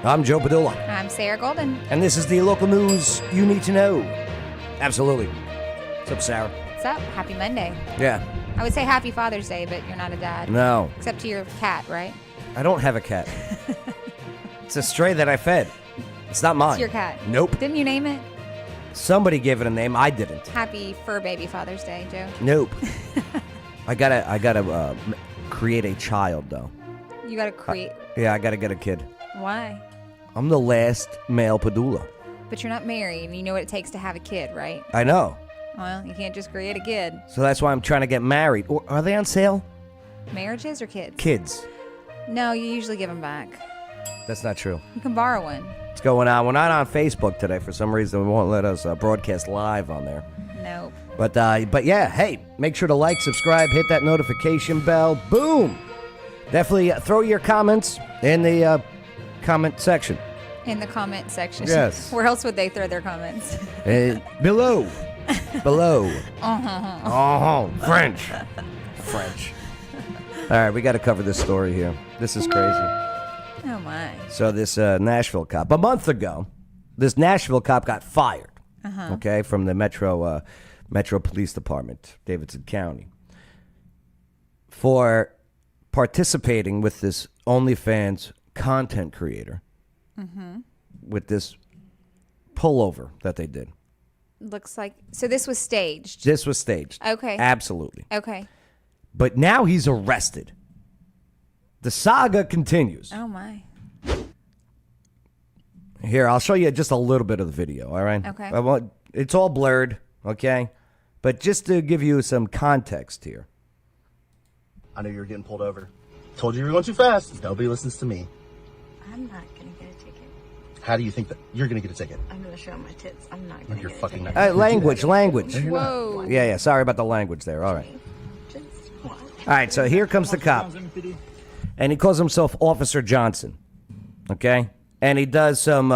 I'm Joe Padula. I'm Sarah Golden. And this is the local news you need to know. Absolutely. What's up, Sarah? What's up? Happy Monday. Yeah. I would say Happy Father's Day, but you're not a dad. No. Except to your cat, right? I don't have a cat. It's a stray that I fed. It's not mine. It's your cat. Nope. Didn't you name it? Somebody gave it a name. I didn't. Happy Fur Baby Father's Day, Joe. Nope. I gotta create a child, though. You gotta create. Yeah, I gotta get a kid. Why? I'm the last male Padula. But you're not married, and you know what it takes to have a kid, right? I know. Well, you can't just create a kid. So that's why I'm trying to get married. Or are they on sale? Marriages or kids? Kids. No, you usually give them back. That's not true. You can borrow one. What's going on? We're not on Facebook today. For some reason, we won't let us broadcast live on there. Nope. But yeah, hey, make sure to like, subscribe, hit that notification bell. Boom! Definitely throw your comments in the comment section. In the comment section. Yes. Where else would they throw their comments? Below. Below. French. All right, we got to cover this story here. This is crazy. Oh, my. So this Nashville cop, a month ago, this Nashville cop got fired, okay, from the Metro Police Department, Davidson County, for participating with this OnlyFans content creator with this pullover that they did. Looks like... So this was staged. This was staged. Okay. Absolutely. Okay. But now he's arrested. The saga continues. Oh, my. Here, I'll show you just a little bit of the video, all right? Okay. It's all blurred, okay? But just to give you some context here. I knew you were getting pulled over. Told you were going too fast. Nobody listens to me. I'm not going to get a ticket. How do you think that you're going to get a ticket? I'm going to show my tits. I'm not going to You're get fucking a ticket. not. Language. Whoa. Yeah, sorry about the language there, all right. Just what? All right, so here comes the cop. And he calls himself Officer Johnson, okay? And he does some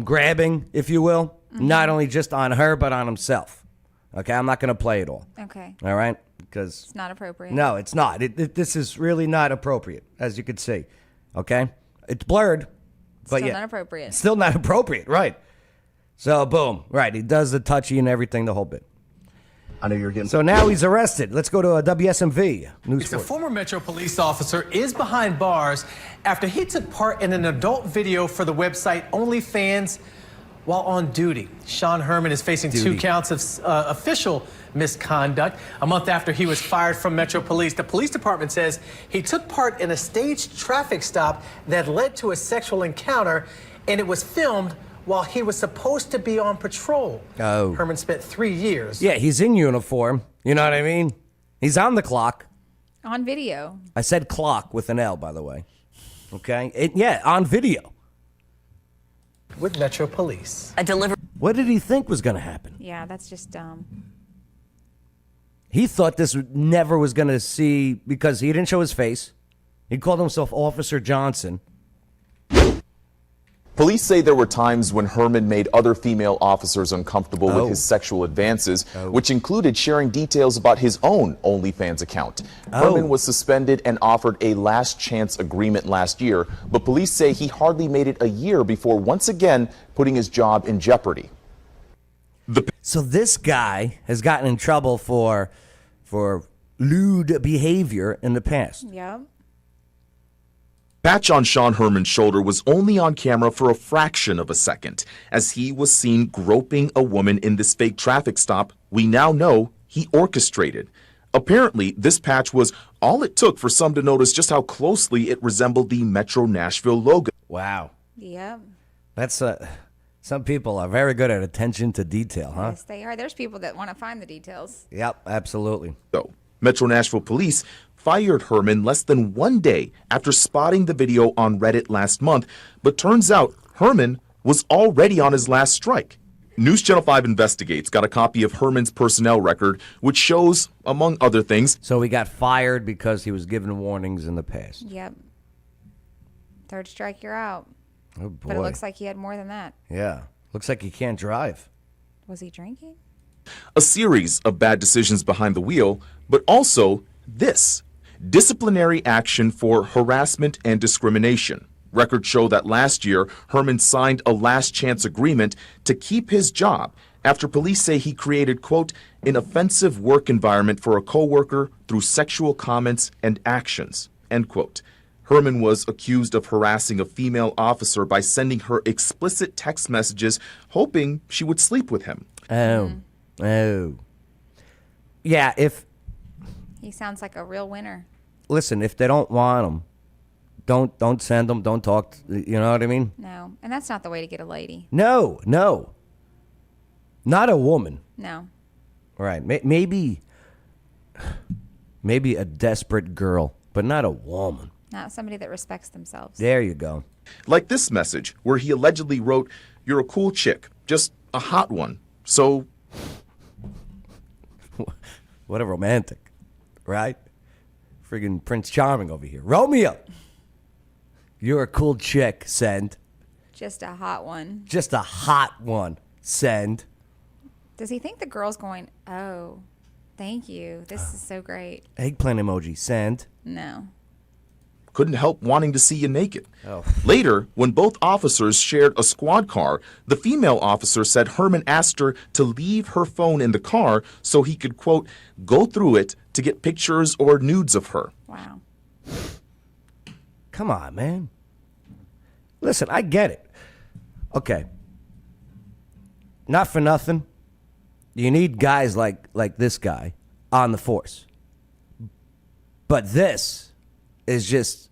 grabbing, if you will, not only just on her, but on himself. Okay, I'm not going to play it all. Okay. All right? Because It's not appropriate. no, it's not. This is really not appropriate, as you can see. Okay? It's blurred, but Still yeah. not appropriate. Still not appropriate, right. So, boom. Right, he does the touchy and everything, the whole bit. I knew you were getting. So now he's arrested. Let's go to a WSMV news A report. former Metro police officer is behind bars after he took part in an adult video for the website OnlyFans while on duty. Sean Herman is facing 2 counts of official misconduct. A month after he was fired from Metro Police, the police department says he took part in a staged traffic stop that led to a sexual encounter, and it was filmed while he was supposed to be on patrol. Oh. Herman spent 3 years. Yeah, he's in uniform. You know what I mean? He's on the clock. On video. I said clock with an L, by the way. Okay? On video. With Metro Police. What did he think was going to happen? Yeah, that's just dumb. He thought this never was going to see, because he didn't show his face. He called himself Officer Johnson. Police say there were times when Herman made other female officers uncomfortable with his sexual advances, which included sharing details about his own OnlyFans account. Herman was suspended and offered a last chance agreement last year, but police say he hardly made it a year before once again putting his job in jeopardy. So this guy has gotten in trouble for lewd behavior in the past. Yep. Patch on Sean Herman's shoulder was only on camera for a fraction of a second, as he was seen groping a woman in this fake traffic stop we now know he orchestrated. Apparently, this patch was all it took for some to notice just how closely it resembled the Metro Nashville logo. Wow. Yep. That's some people are very good at attention to detail, huh? Yes, they are. There's people that want to find the details. Yep, absolutely. Metro Nashville police fired Herman less than 1 day after spotting the video on Reddit last month, but turns out Herman was already on his last strike. News Channel 5 Investigates got a copy of Herman's personnel record, which shows, among other things... So he got fired because he was given warnings in the past. Yep. Third strike, you're out. Oh, boy. But it looks like he had more than that. Yeah. Looks like he can't drive. Was he drinking? A series of bad decisions behind the wheel, but also this. disciplinary action for harassment and discrimination. Records show that last year, Herman signed a last chance agreement to keep his job after police say he created, quote, an offensive work environment for a coworker through sexual comments and actions, end quote. Herman was accused of harassing a female officer by sending her explicit text messages, hoping she would sleep with him. Oh. Yeah, He sounds like a real winner. listen, if they don't want them, don't send them, don't talk, you know what I mean? No. And that's not the way to get a lady. No. Not a woman. No. Right. Maybe a desperate girl, but not a woman. Not somebody that respects themselves. There you go. Like this message, where he allegedly wrote, "You're a cool chick, just a hot one. So What a romantic, right? Friggin' Prince Charming over here. Romeo, you're a cool chick. Send. Just a hot one. Just a hot one. Send. Does he think the girl's going, oh, thank you. This is so great. Eggplant emoji. Send. No. couldn't help wanting to see you naked." Oh. Later, when both officers shared a squad car, the female officer said Herman asked her to leave her phone in the car so he could, quote, go through it to get pictures or nudes of her. Wow. Come on, man. Listen, I get it. Okay. Not for nothing. You need guys like this guy on the force. But this is just,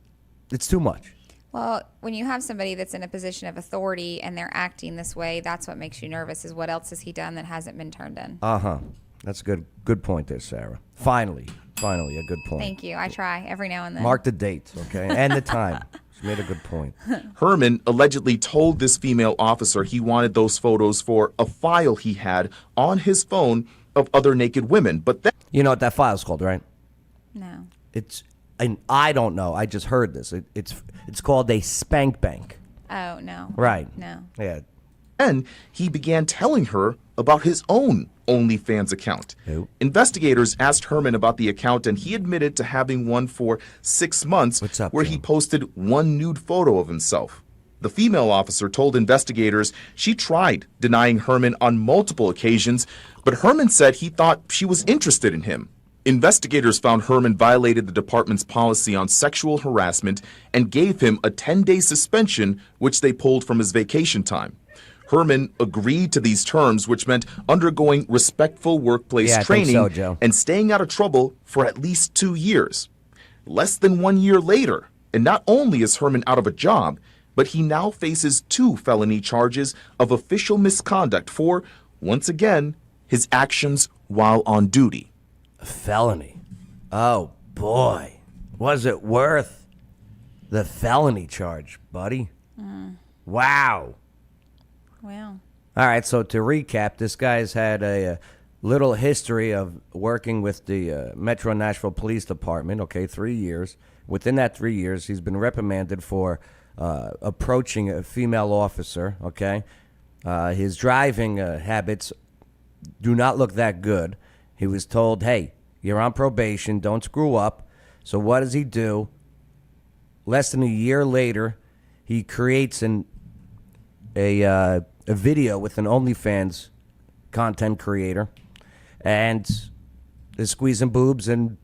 it's too much. Well, when you have somebody that's in a position of authority and they're acting this way, that's what makes you nervous, is what else has he done that hasn't been turned in? Uh-huh. That's a good point there, Sarah. Finally, a good point. Thank you. I try every now and then. Mark the date, okay? And the time. She made a good point. Herman allegedly told this female officer he wanted those photos for a file he had on his phone of other naked women. But then, You know what that file's called, right? No. It's, and I don't know. I just heard this. It's called a spank bank. Oh, no. Right. No. Yeah. he began telling her about his own OnlyFans account. Who? Investigators asked Herman about the account, and he admitted to having one for 6 months, What's up, where Joe? he posted one nude photo of himself. The female officer told investigators she tried denying Herman on multiple occasions, but Herman said he thought she was interested in him. Investigators found Herman violated the department's policy on sexual harassment and gave him a 10-day suspension, which they pulled from his vacation time. Herman agreed to these terms, which meant undergoing respectful workplace Yeah, I think training so, Joe. and staying out of trouble for at least 2 years. Less than 1 year later, and not only is Herman out of a job, but he now faces 2 felony charges of official misconduct for, once again, his actions while on duty. A felony. Oh, boy. Was it worth the felony charge, buddy? Wow. Well, All right, so to recap, this guy's had a little history of working with the Metro Nashville Police Department, 3 years. Within that 3 years, he's been reprimanded for approaching a female officer, His driving habits do not look that good. He was told, hey, you're on probation, don't screw up. So what does he do? Less than a year later, he creates a video with an OnlyFans content creator and is squeezing boobs and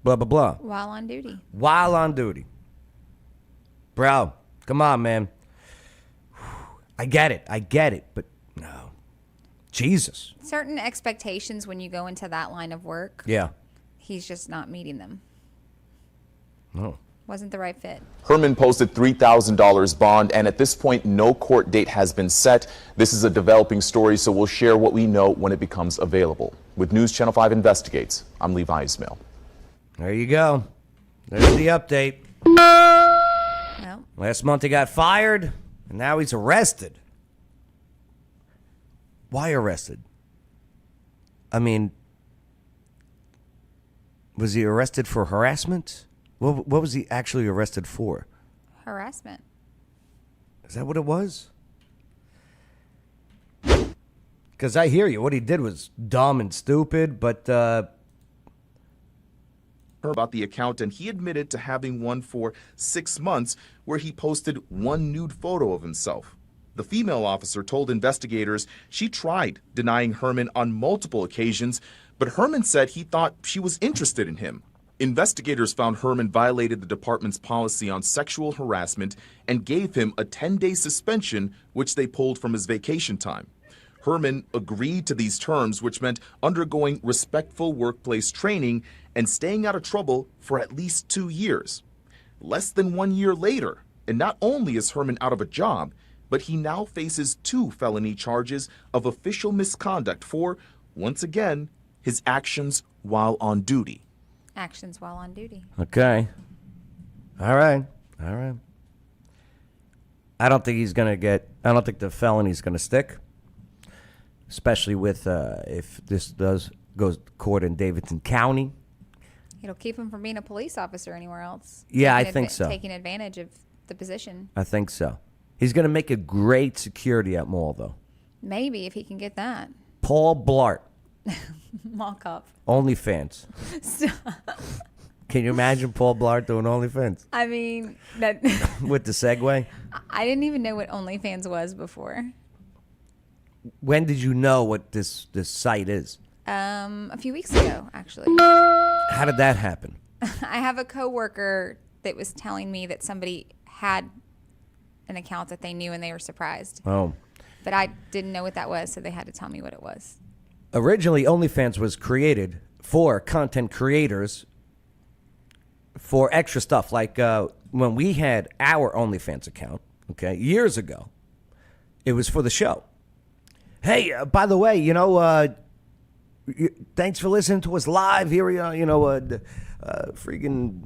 blah, blah, blah. while on duty. While on duty. Bro, come on, man. I get it, but no. Jesus. Certain expectations when you go into that line of work, Yeah. he's just not meeting them. No. Wasn't the right fit. Herman posted $3,000 bond, and at this point, no court date has been set. This is a developing story, so we'll share what we know when it becomes available. With News Channel 5 Investigates, I'm Levi Ismail. There you go. There's the update. Well, Last month he got fired, and now he's arrested. Why arrested? I mean, was he arrested for harassment? What was he actually arrested for? harassment. Is that what it was? Because I hear you. What he did was dumb and stupid, but about the account, and he admitted to having one for 6 months where he posted one nude photo of himself. The female officer told investigators she tried denying Herman on multiple occasions, but Herman said he thought she was interested in him. Investigators found Herman violated the department's policy on sexual harassment and gave him a 10-day suspension, which they pulled from his vacation time. Herman agreed to these terms, which meant undergoing respectful workplace training and staying out of trouble for at least 2 years. Less than 1 year later, and not only is Herman out of a job, but he now faces 2 felony charges of official misconduct for, once again, his actions while on duty. Actions while on duty. Okay. All right. I don't think the felony's going to stick, especially with if this goes to court in Davidson County. It'll keep him from being a police officer anywhere else. Yeah, I think so. Taking advantage of the position. I think so. He's going to make a great security at mall, though. Maybe if he can get that. Paul Blart, Mock up. OnlyFans. Can you imagine Paul Blart doing OnlyFans I mean, that with the segue? I didn't even know what OnlyFans was before. When did you know what this site is? A few weeks ago, actually. How did that happen? I have a coworker that was telling me that somebody had an account that they knew and they were surprised. Oh. But I didn't know what that was, so they had to tell me what it was. Originally, OnlyFans was created for content creators for extra stuff. Like when we had our OnlyFans account, okay, years ago, it was for the show. Hey, by the way, thanks for listening to us live here. Freaking,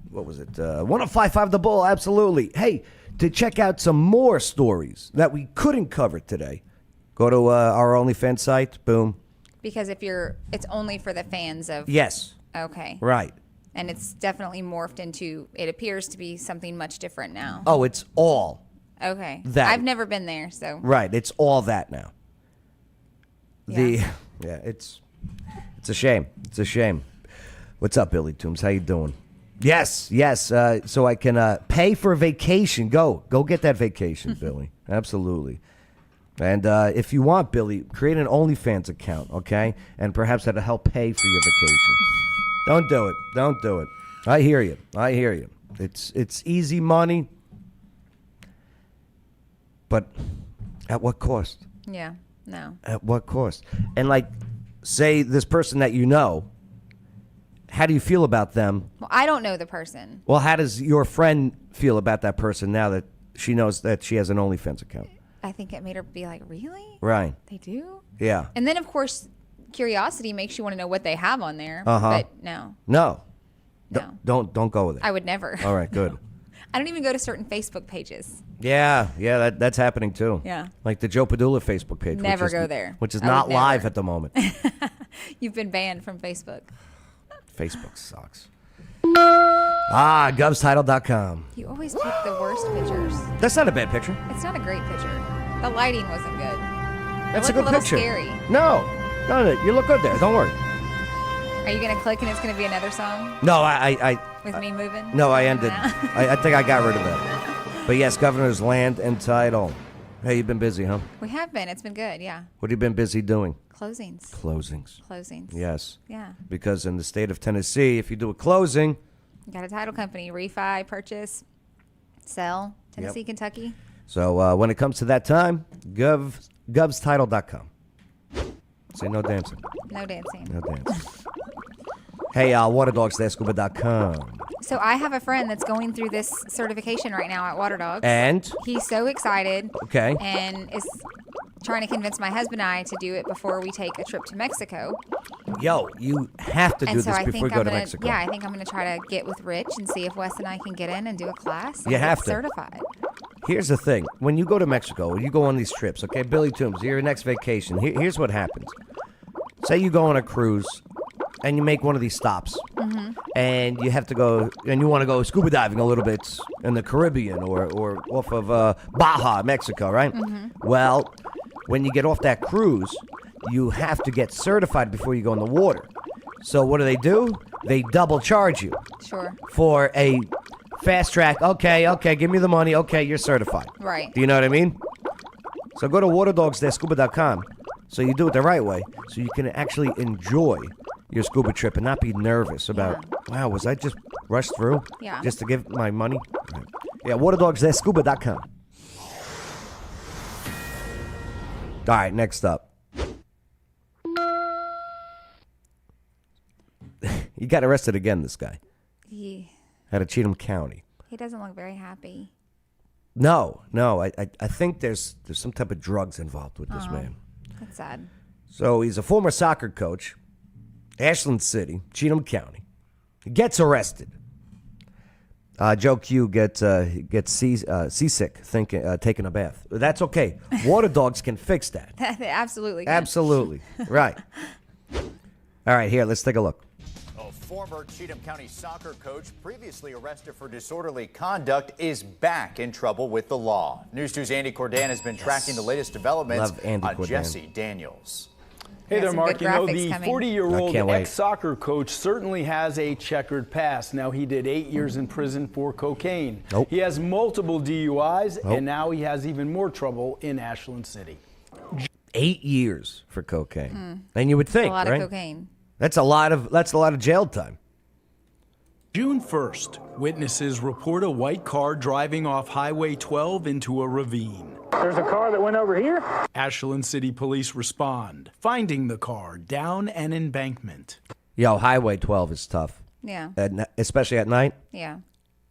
what was it? 105.5 The Bull, absolutely. Hey, to check out some more stories that we couldn't cover today, go to our OnlyFans site. Boom. Because it's only for the fans of. Yes. Okay. Right. And it's definitely morphed into. It appears to be something much different now. Oh, it's all. Okay. That. I've never been there, so. Right. It's all that now. Yeah. It's a shame. It's a shame. What's up, Billy Toombs? How you doing? Yes. So I can pay for a vacation. Go get that vacation, Billy. Absolutely. And if you want, Billy, create an OnlyFans account, okay? And perhaps that'll help pay for your vacation. Don't do it. I hear you. It's easy money, but at what cost? Yeah. No. At what cost? And like, say this person that you know, how do you feel about them? Well, I don't know the person. Well, how does your friend feel about that person now that she knows that she has an OnlyFans account? I think it made her be like, really? Right. They do? Yeah. And then, of course, curiosity makes you want to know what they have on there. Uh-huh. But no. No. Don't go there. I would never. All right, good. I don't even go to certain Facebook pages. Yeah, that's happening too. Yeah. Like the Joe Padula Facebook page. Never go there. Which is I not would live never. at the moment. You've been banned from Facebook. Facebook sucks. Govstitle.com. You always pick the worst pictures. That's not a bad picture. It's not a great picture. The lighting wasn't good. That's a look good a little picture. Scary. No, you look good there. Don't worry. Are you gonna click and it's gonna be another song No, I with me moving? no, I ended. No. I think I got rid of that. But yes, Governor's Land and Title. Hey, you've been busy, huh? We have been. It's been good. Yeah. What have you been busy doing? Closings. Closings. Yes. Yeah. Because in the state of Tennessee, if you do a closing, You got a title company, refi, purchase, sell, Tennessee, Kentucky. so when it comes to that time, govstitle.com. Say no dancing. No dancing. No dancing. Hey, waterdogs.scuba.com. So I have a friend that's going through this certification right now at Water Dogs. And? He's so excited. Okay. And is trying to convince my husband and I to do it before we take a trip to Mexico. Yo, you have to do And so this I before think you go I'm to gonna, Mexico. yeah, I think I'm going to try to get with Rich and see if Wes and I can get in and do a class. And You have get to. certified. Here's the thing. When you go to Mexico, when you go on these trips, okay, Billy Toombs, your next vacation, here's what happens. Say you go on a cruise and you make one of these stops. Mm-hmm. And you have to go, and you want to go scuba diving a little bit in the Caribbean or off of Baja, Mexico, right? Mm-hmm. Well, when you get off that cruise, you have to get certified before you go in the water. So what do? they double charge you Sure. for a fast track. Okay, give me the money. Okay, you're certified. Right. Do you know what I mean? So go to waterdogs.scuba.com so you do it the right way so you can actually enjoy your scuba trip and not be nervous about, wow, was I just rushed through? Yeah. Just to give my money? Right. Yeah, waterdogs.scuba.com. All right, next up. He got arrested again, this guy. He Out of Cheatham County. doesn't look very happy. No. I think there's some type of drugs involved with this man. That's sad. So he's a former soccer coach, Ashland City, Cheatham County. He gets arrested. Joe Q gets seasick taking a bath. That's okay. Water dogs can fix that. Absolutely. Can. Absolutely. Right. All right, here, let's take a look. A former Cheatham County soccer coach previously arrested for disorderly conduct is back in trouble with the law. News 2's Andy Cordan has been tracking the latest developments Love Andy on Cordan. Jesse Daniels. Hey there, some Mark. good You know, graphics the coming. 40-year-old I can't wait. ex-soccer coach certainly has a checkered past. Now, he did 8 years in prison for cocaine. Nope. He has multiple DUIs, Nope. and now he has even more trouble in Ashland City. 8 years for cocaine. And you would think, A lot right? of cocaine. That's a lot of jail time. June 1st, witnesses report a white car driving off Highway 12 into a ravine. There's a car that went over here. Ashland City Police respond, finding the car down an embankment. Yo, Highway 12 is tough, Yeah. especially at night. Yeah.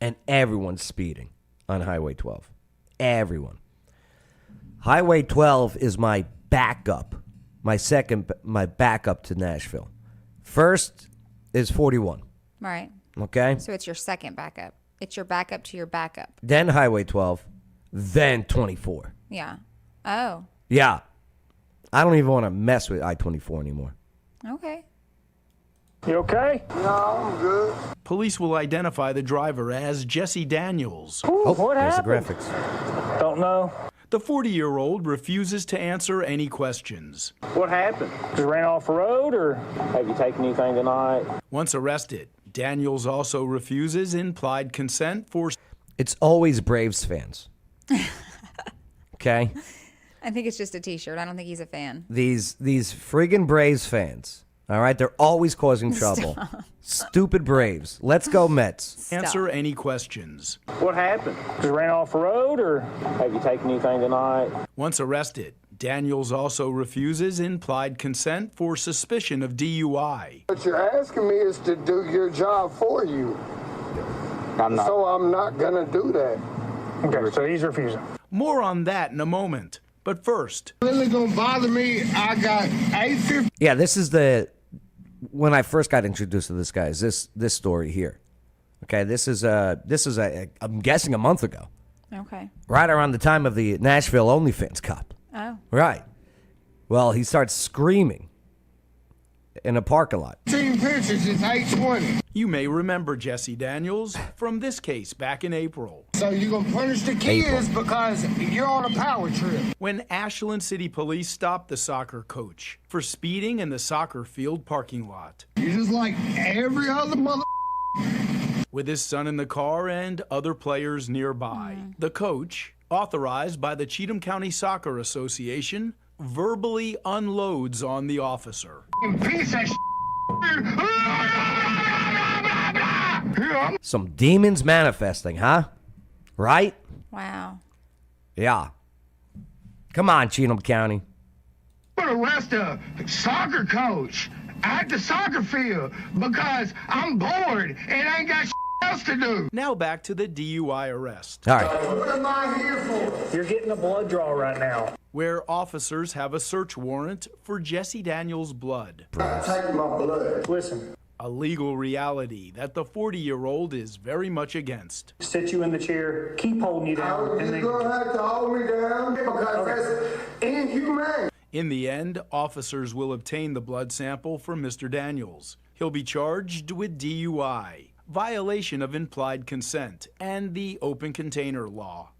And everyone's speeding on Highway 12. Everyone. Highway 12 is my backup, my backup to Nashville. First is 41, Right. okay? So it's your second backup. It's your backup to your backup. Then Highway 12, then 24. Yeah. Oh. Yeah. I don't even want to mess with I-24 anymore. Okay. You okay? Police will identify the driver as Jesse Daniels. Oh, what there's happened? the graphics. Don't know. The 40-year-old refuses to answer any questions. What happened? Just ran off the road, or have you taken anything tonight? Once arrested, Daniels also refuses implied consent for It's always Braves fans. Okay? I think it's just a T-shirt. I don't think he's a fan. These friggin' Braves fans, all right? They're always causing trouble. Stupid Braves. Let's go Mets. answer any questions. What happened? Just ran off the road, or have you taken anything tonight? Once arrested, Daniels also refuses implied consent for suspicion of DUI. What you're asking me is to do your job for you. I'm not. So I'm not gonna do that. Okay, so he's refusing. More on that in a moment. But first, Really gonna bother me? I got 850. Yeah, this is when I first got introduced to this guy, is this story here. Okay, this is I'm guessing a month ago. Okay. Right around the time of the Nashville OnlyFans cop. Oh. Right. Well, he starts screaming in a parking lot. Team pictures is 820. you may remember Jesse Daniels from this case back in April, So you're gonna punish the kids because you're on a power trip. when Ashland City Police stopped the soccer coach for speeding in the soccer field parking lot. You're just like every other mother. With his son in the car and other players nearby, the coach, authorized by the Cheatham County Soccer Association, verbally unloads on the officer. Piece of Some demons manifesting, huh? Right? Wow. Yeah. Come on, Cheatham County. gonna arrest a soccer coach at the soccer field because I'm bored and ain't got else to do. Now back to the DUI arrest, All right. What am I here for? You're getting a blood draw right now. where officers have a search warrant for Jesse Daniels' blood. Take my blood. Listen, A legal reality that the 40-year-old is very much against. sit you in the chair, keep holding you down, and You're then gonna have to hold me down because that's inhumane. In the end, officers will obtain the blood sample from Mr. Daniels. He'll be charged with DUI, violation of implied consent, and the open container law.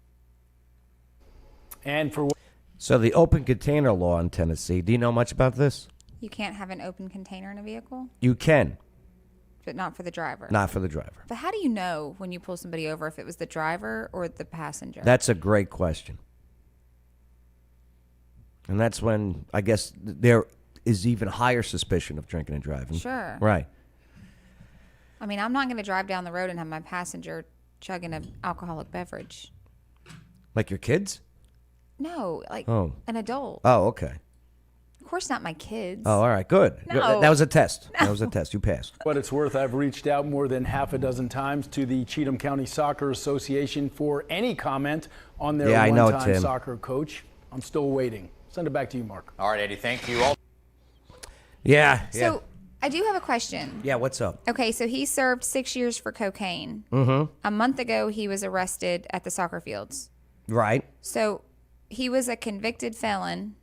And for So the open container law in Tennessee, do you know much about this? You can't have an open container in a vehicle? You can. But not for the driver. Not for the driver. But how do you know when you pull somebody over if it was the driver or the passenger? That's a great question. And that's when, I guess, there is even higher suspicion of drinking and driving. Sure. Right. I mean, I'm not going to drive down the road and have my passenger chugging an alcoholic beverage. Like your kids? No, like Oh. an adult. Oh, okay. Of course not my kids. Oh, all right. Good. No. Good. That was a test. That was a test. You passed. What it's worth, I've reached out more than half a dozen times to the Cheatham County Soccer Association for any comment on their Yeah, I know, one-time Tim. soccer coach. I'm still waiting. Send it back to you, Mark. All right, Eddie, thank you. All Yeah. So I do have a question. Yeah, what's up? Okay, so he served 6 years for cocaine. Mm-hmm. A month ago, he was arrested at the soccer fields. Right. So he was a convicted felon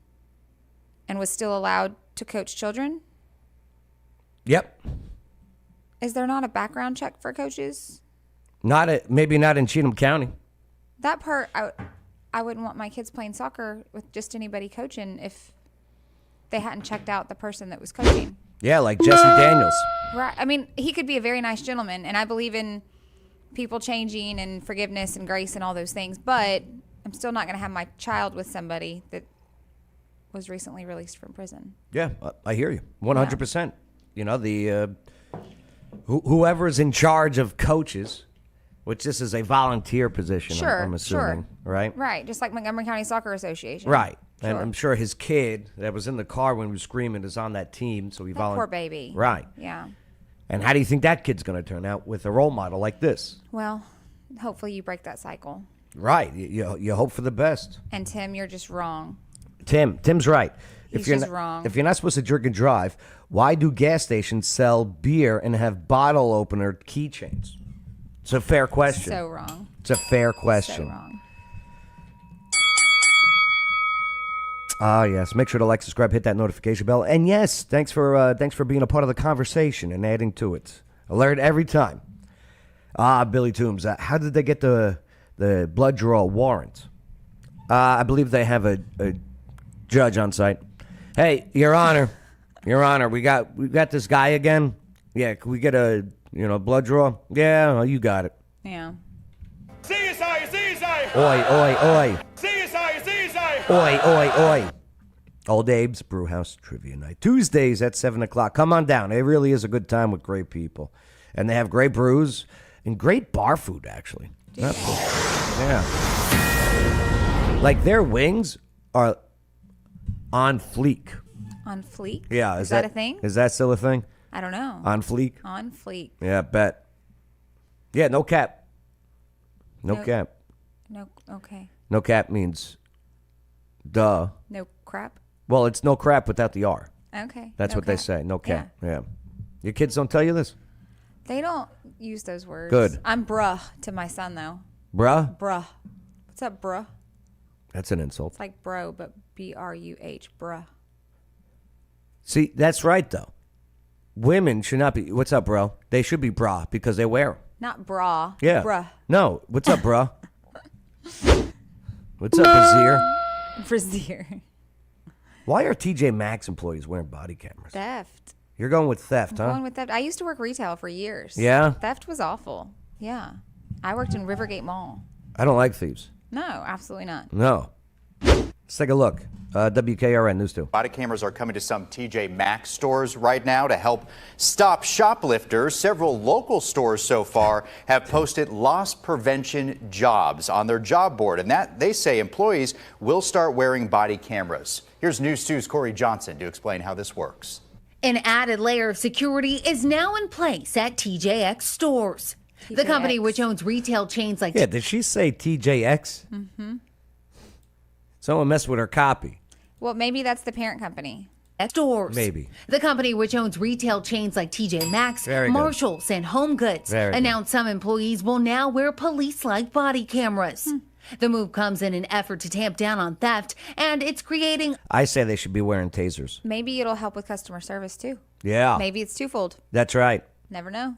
and was still allowed to coach children? Yep. Is there not a background check for coaches? Maybe not in Cheatham County. That part, I wouldn't want my kids playing soccer with just anybody coaching if they hadn't checked out the person that was coaching. Yeah, like Jesse Daniels. Right. I mean, he could be a very nice gentleman, and I believe in people changing and forgiveness and grace and all those things, but I'm still not going to have my child with somebody that was recently released from prison. Yeah, I hear you. 100%. You know, the whoever is in charge of coaches, which this is a volunteer position, Sure, I'm assuming, right? Right, just like Montgomery County Soccer Association. Right. And Sure. I'm sure his kid that was in the car when he was screaming is on that team, so he That poor baby. Right. Yeah. And how do you think that kid's going to turn out with a role model like this? Well, hopefully you break that cycle. Right. You hope for the best. And Tim, you're just wrong. Tim's right. He's you're just not, wrong. If you're not supposed to drink and drive, why do gas stations sell beer and have bottle opener keychains? It's a fair question. So wrong. It's a fair question. So wrong. Ah, yes. Make sure to like, subscribe, hit that notification bell, and yes, thanks for being a part of the conversation and adding to it. Alert every time. Billy Toombs. How did they get the blood draw warrant? I believe they have a judge on site. Hey, Your Honor, we got this guy again. Yeah, can we get a blood draw? Yeah, well, you got it. Yeah. Oi. Oi. Old Abe's Brewhouse Trivia Night. Tuesdays at 7 o'clock. Come on down. It really is a good time with great people. And they have great brews and great bar food, actually. Yeah. Like, their wings are on fleek. On fleek? Yeah. Is that a thing? Is that still a thing? I don't know. On fleek? On fleek. Yeah, bet. Yeah, no cap. No cap. No, okay. No cap means duh. No crap? Well, it's no crap without the R. Okay. That's no what they cap. say. No cap. Yeah. Your kids don't tell you this? They don't use those words. Good. I'm bruh to my son, though. Bruh? Bruh. What's up, bruh? That's an insult. It's like bro, but B-R-U-H, bruh. See, that's right, though. Women should not be, what's up, bro? They should be bra because they wear them. Not bra. Yeah. Bruh. No, what's up, bro? What's up, Brazier? Brazier. Why are TJ Maxx employees wearing body cameras? Theft. You're going with theft, huh? Going with theft. I used to work retail for years. Yeah? Theft was awful. Yeah. I worked in Rivergate Mall. I don't like thieves. No, absolutely not. No. Let's take a look. WKRN News 2. Body cameras are coming to some TJ Maxx stores right now to help stop shoplifters. Several local stores so far have posted loss prevention jobs on their job board, and that they say employees will start wearing body cameras. Here's News 2's Corey Johnson to explain how this works. An added layer of security is now in place at TJX stores. The company, which owns retail chains like... Yeah, did she say TJX? Mm-hmm. Someone messed with her copy. Well, maybe that's the parent company. Stores. Maybe. The company, which owns retail chains like TJ Maxx, Very good. Marshalls, and Home Goods, Very good. announced some employees will now wear police-like body cameras. The move comes in an effort to tamp down on theft, and it's creating... I say they should be wearing tasers. Maybe it'll help with customer service, too. Yeah. Maybe it's twofold. That's right. Never know.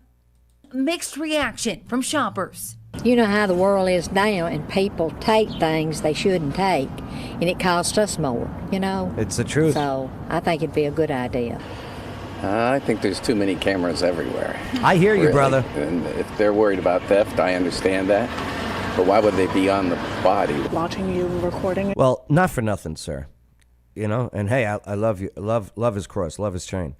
mixed reaction from shoppers. You know how the world is now, and people take things they shouldn't take, and it costs us more, you know? It's the truth. So I think it'd be a good idea. I think there's too many cameras everywhere. I hear you, Really. brother. And if they're worried about theft, I understand that. But why would they be on the body? Watching you recording it. Well, not for nothing, sir. You know, and hey, I love you. Love his cross. Love his chain.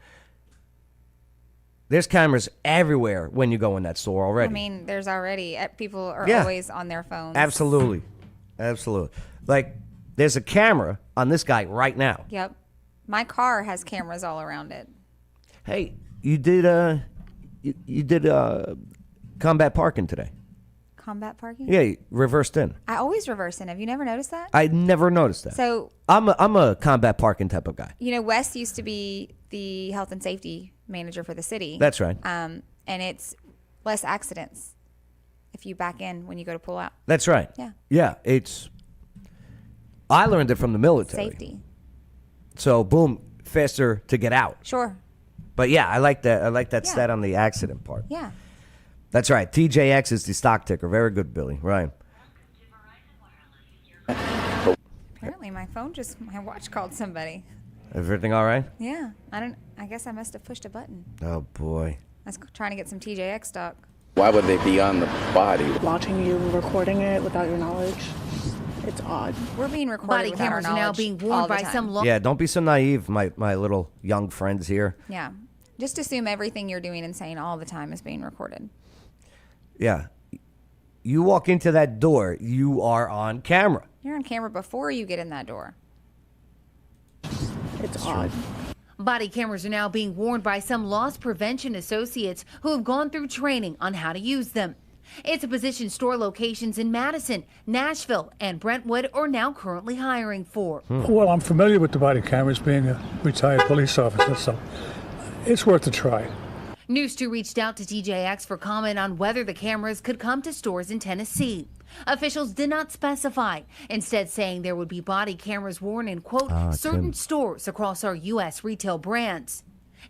There's cameras everywhere when you go in that store already. I mean, there's already people are Yeah. always on their phones. Absolutely. Like, there's a camera on this guy right now. Yep. My car has cameras all around it. Hey, you did combat parking today. Combat parking? Yeah, you reversed in. I always reverse in. Have you never noticed that? I never noticed that. So I'm a combat parking type of guy. you know, Wes used to be the health and safety manager for the city. That's right. And it's less accidents if you back in when you go to pull out. That's right. Yeah. Yeah, I learned it from the military. Safety. So boom, faster to get out. Sure. But yeah, I like that. I like that Yeah. stat on the accident part. Yeah. That's right. TJX is the stock ticker. Very good, Billy. Right. Apparently my watch called somebody. Everything all right? Yeah. I guess I must have pushed a button. Oh boy. I was trying to get some TJX stock. Why would they be on the body? Watching you recording it without your knowledge. It's odd. We're being recorded Body without cameras our are now knowledge being all worn the by time. some law. Yeah, don't be so naive, my little young friends here. Yeah. Just assume everything you're doing and saying all the time is being recorded. Yeah. You walk into that door, you are on camera. You're on camera before you get in that door. It's odd. Body cameras are now being worn by some loss prevention associates who have gone through training on how to use them. It's a position store locations in Madison, Nashville, and Brentwood are now currently hiring for. Well, I'm familiar with the body cameras being a retired police officer, so it's worth a try. News 2 reached out to TJX for comment on whether the cameras could come to stores in Tennessee. Officials did not specify, instead saying there would be body cameras worn in, quote, certain stores across our U.S. retail brands.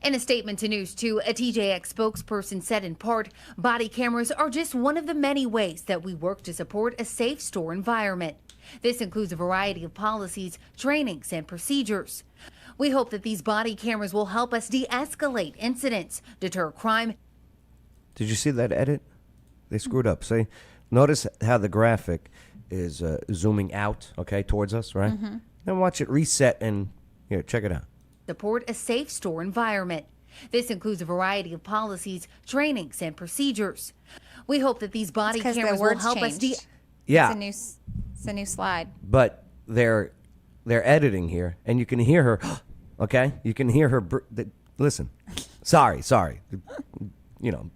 In a statement to News 2, a TJX spokesperson said in part, body cameras are just one of the many ways that we work to support a safe store environment. This includes a variety of policies, trainings, and procedures. We hope that these body cameras will help us de-escalate incidents, deter crime. Did you see that edit? They screwed up. See? Notice how the graphic is zooming out, okay, towards us, right? Mhm. Then watch it reset and, here, check it out. Support a safe store environment. This includes a variety of policies, trainings, and procedures. We hope that these body It's 'cause the cameras will words help us changed. Yeah. It's a new slide. But they're editing here, and you can hear her, okay? You can hear her, listen. Sorry. You know,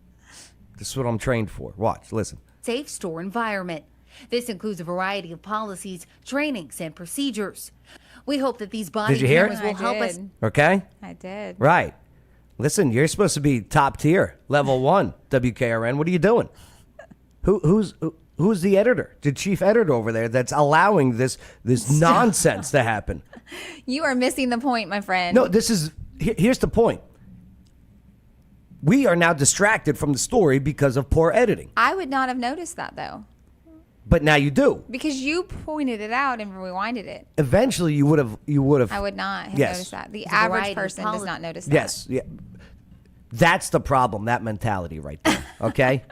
this is what I'm trained for. Watch, listen. safe store environment. This includes a variety of policies, trainings, and procedures. We hope that these body Did you hear cameras it? will help us. Okay? I did. Right. Listen, you're supposed to be top tier, level 1, WKRN. What are you doing? Who's the editor, the chief editor over there that's allowing this nonsense to happen? You are missing the point, my friend. No, here's the point. We are now distracted from the story because of poor editing. I would not have noticed that, though. But now you do. Because you pointed it out and rewinded it. Eventually, you would have. I would not have Yes. noticed that. The There's a average variety of person does not notice that. Yes. Yeah. That's the problem. That mentality right there. Okay.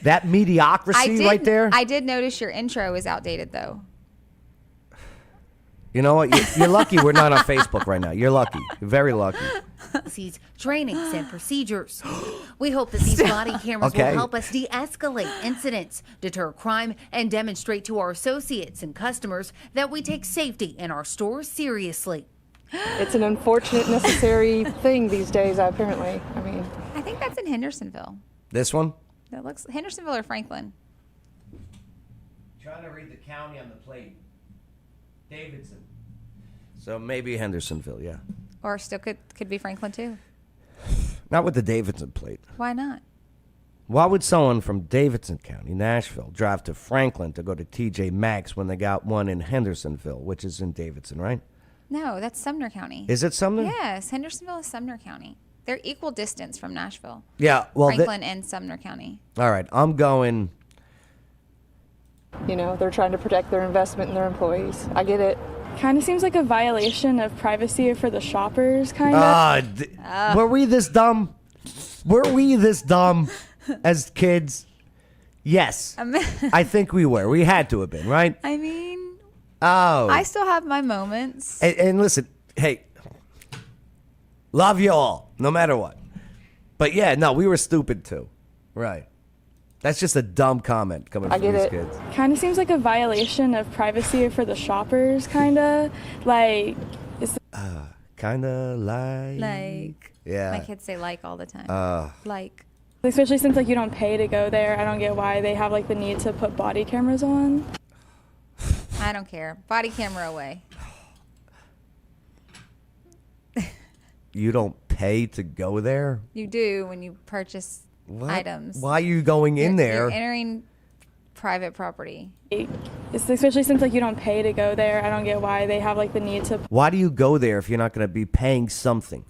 That mediocrity right there. I did notice your intro is outdated, though. You know what? You're lucky we're not on Facebook right now. You're lucky. You're very lucky. Policies, trainings, and procedures. We hope that these body cameras Okay. will help us de-escalate incidents, deter crime, and demonstrate to our associates and customers that we take safety in our stores seriously. It's an unfortunate, necessary thing these days, apparently. I mean, I think that's in Hendersonville. This one? That looks Hendersonville or Franklin. Trying to read the county on the plate. Davidson. So maybe Hendersonville, yeah. Or still could be Franklin, too. Not with the Davidson plate. Why not? Why would someone from Davidson County, Nashville, drive to Franklin to go to TJ Maxx when they got one in Hendersonville, which is in Davidson, right? No, that's Sumner County. Is it Sumner? Yes, Hendersonville is Sumner County. They're equal distance from Nashville. Yeah, well, Franklin and Sumner County. All right, I'm going. you know, they're trying to protect their investment and their employees. I get it. Kind of seems like a violation of privacy for the shoppers, kind of. Were we this dumb? Were we this dumb as kids? Yes. I think we were. We had to have been, right? I mean, I still have my moments. And listen, hey, love you all, no matter what. But yeah, no, we were stupid too. Right. That's just a dumb comment coming from these kids. Kind of seems like a violation of privacy for the shoppers, kind of. Like, Kind of yeah. My kids say like all the time. Like. Especially since like you don't pay to go there. I don't get why they have like the need to put body cameras on. I don't care. Body camera away. You don't pay to go there? You do when you purchase items. Why are you going in there? You're entering private property. It's especially since like you don't pay to go there. I don't get why they have like the need to Why do you go there if you're not going to be paying something?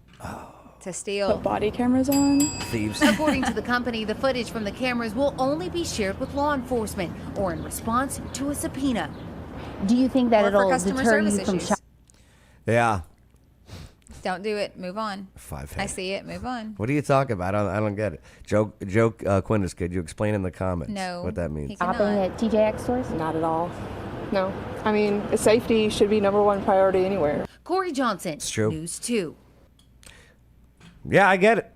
To steal. put body cameras on. Thieves. According to the company, the footage from the cameras will only be shared with law enforcement or in response to a subpoena. Do you think that Or for it'll customer deter you service from issues. Yeah. Don't do it. Move on. Five. I see it. Move on. What are you talking about? I don't get it. Joke, Quintus, could you explain in the comments what that means? Shopping at TJX stores? Not at all. No. I mean, safety should be number one priority anywhere. Corey Johnson, It's true. News 2. Yeah, I get it.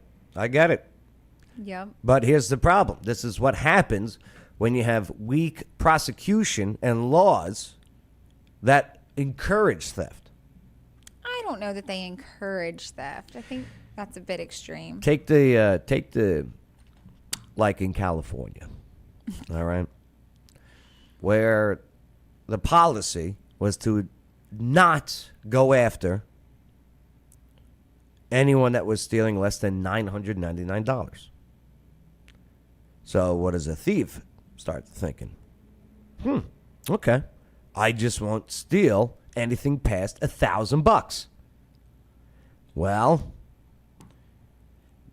Yep. But here's the problem. This is what happens when you have weak prosecution and laws that encourage theft. I don't know that they encourage theft. I think that's a bit extreme. Take the like in California, all right, where the policy was to not go after anyone that was stealing less than $999. So what does a thief start thinking? Okay, I just won't steal anything past $1,000. Well,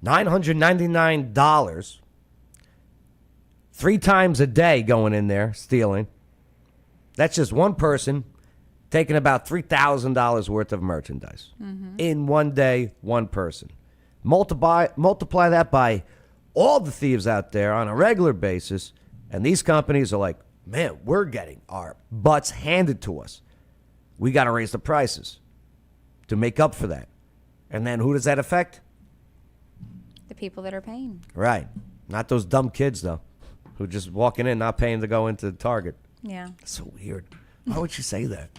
$999, 3 times a day going in there stealing. That's just one person taking about $3,000 worth of merchandise in one day, one person. Multiply that by all the thieves out there on a regular basis, and these companies are like, man, we're getting our butts handed to us. We got to raise the prices to make up for that. And then who does that affect? The people that are paying. Right. Not those dumb kids, though, who just walking in, not paying to go into Target. Yeah. That's so weird. Why would you say that?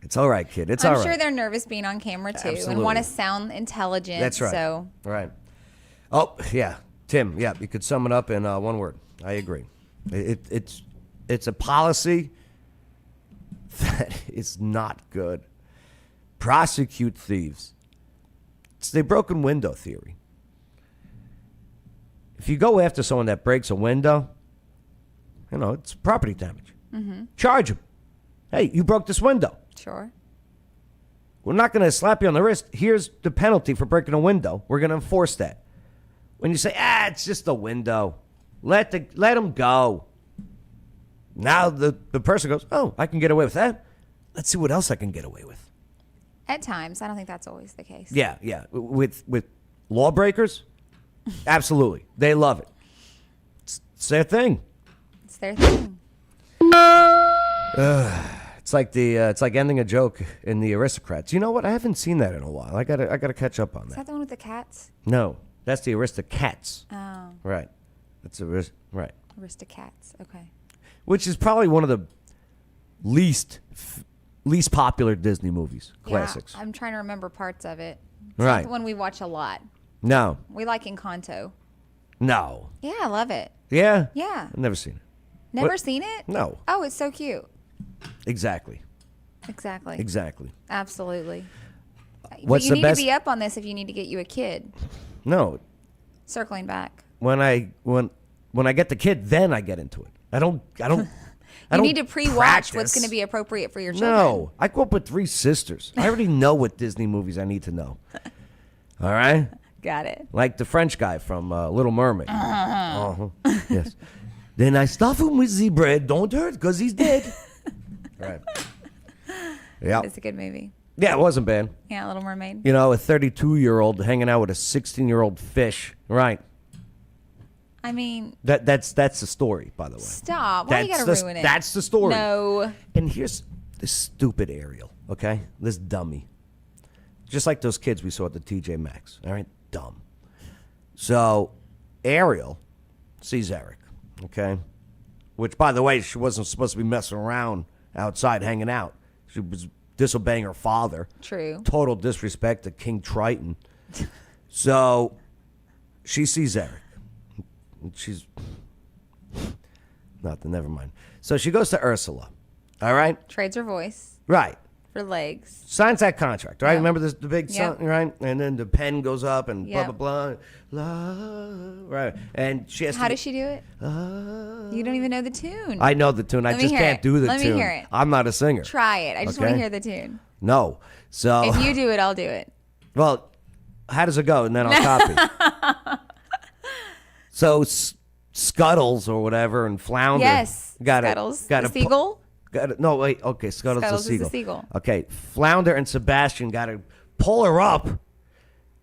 It's all right, kid. It's all right. I'm sure they're nervous being on camera, too, and want to sound intelligent. That's right. So. Right. Oh, yeah. Tim, yeah, you could sum it up in one word. I agree. It's a policy that is not good. Prosecute thieves. It's the broken window theory. If you go after someone that breaks a window, it's property damage. Mm-hmm. Charge them. Hey, you broke this window. Sure. We're not going to slap you on the wrist. Here's the penalty for breaking a window. We're going to enforce that. When you say, it's just a window, let them go. Now the person goes, oh, I can get away with that. Let's see what else I can get away with. At times. I don't think that's always the case. Yeah. With lawbreakers, absolutely. They love it. It's their thing. It's their thing. It's like ending a joke in The Aristocrats. You know what? I haven't seen that in a while. I gotta catch up on Is that. that the one with the cats? No, that's The Aristocats. Oh. Right. That's right. Aristocats. Okay. Which is probably one of the least popular Disney movies, classics. Yeah, I'm trying to remember parts of it. It's Right. not the one we watch a lot. No. We like Encanto. No. Yeah, I love it. Yeah? Yeah. I've never seen it. Never What? seen it? No. Oh, it's so cute. Exactly. Exactly. Absolutely. What's but you the need best? to be up on this if you need to get you a kid. No. Circling back. When I get the kid, then I get into it. I don't You need to pre-watch what's going to be appropriate for your children. No, I grew up with 3 sisters. I already know what Disney movies I need to know. All right? Got it. Like the French guy from Little Mermaid. Yes. Then I stuff him with the bread. Don't hurt, because he's dead. Right. Yeah. It's a good movie. Yeah, it wasn't bad. Yeah, Little Mermaid. You know, a 32-year-old hanging out with a 16-year-old fish. Right. I mean, That's the story, by the way. stop. Why you gotta ruin it? That's the story. No. And here's this stupid Ariel, okay? This dummy. Just like those kids we saw at the TJ Maxx, all right? Dumb. So Ariel sees Eric, okay? Which, by the way, she wasn't supposed to be messing around outside hanging out. She was disobeying her father. True. Total disrespect to King Triton. So she sees Eric. She's nothing, never mind. So she goes to Ursula, all right? Trades her voice Right. for legs. Signs that contract, right? Yep. Remember this, the big Yep. sign, right? And then the pen goes up and Yep. blah, blah, blah. Right. And she has How to. does she do it? You don't even know the tune. I know the tune. I Let me just hear can't it. do the Let me tune. hear it. I'm not a singer. Try it. I just want to Okay? hear the tune. No. So. If you do it, I'll do it. Well, how does it go? And then I'll copy. So Scuttles or whatever and Flounder. Yes. Got Scuttles. Got The seagull? No, wait. Okay, Scuttles Scuttles the is the seagull. seagull. Okay, Flounder and Sebastian got to pull her up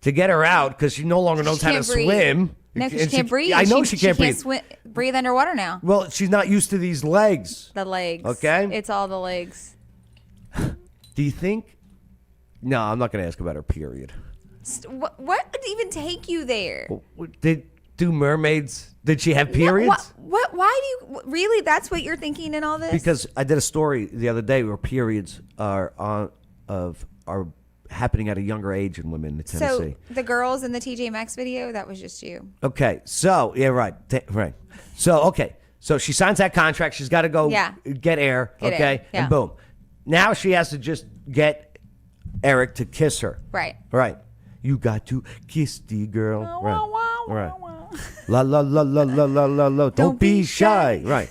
to get her out because she no longer knows how to can't breathe. swim. No, because And she can't breathe. I know she can't breathe. Breathe underwater now. Well, she's not used to these legs. The legs. Okay. It's all the legs. Do you think? No, I'm not going to ask about her period. What would even take you there? Do mermaids? Did she have periods? What? Why do you really? That's what you're thinking in all this? Because I did a story the other day where periods are happening at a younger age in women in Tennessee. So the girls in the TJ Maxx video, that was just you. Okay, so yeah, right. So okay, so she signs that contract. She's got to go get air. Get okay, air, yeah. and boom, now she has to just get Eric to kiss her. Right. Right. You got to kiss the girl. Right. Right. La la la la la la la la. Don't be shy. Right.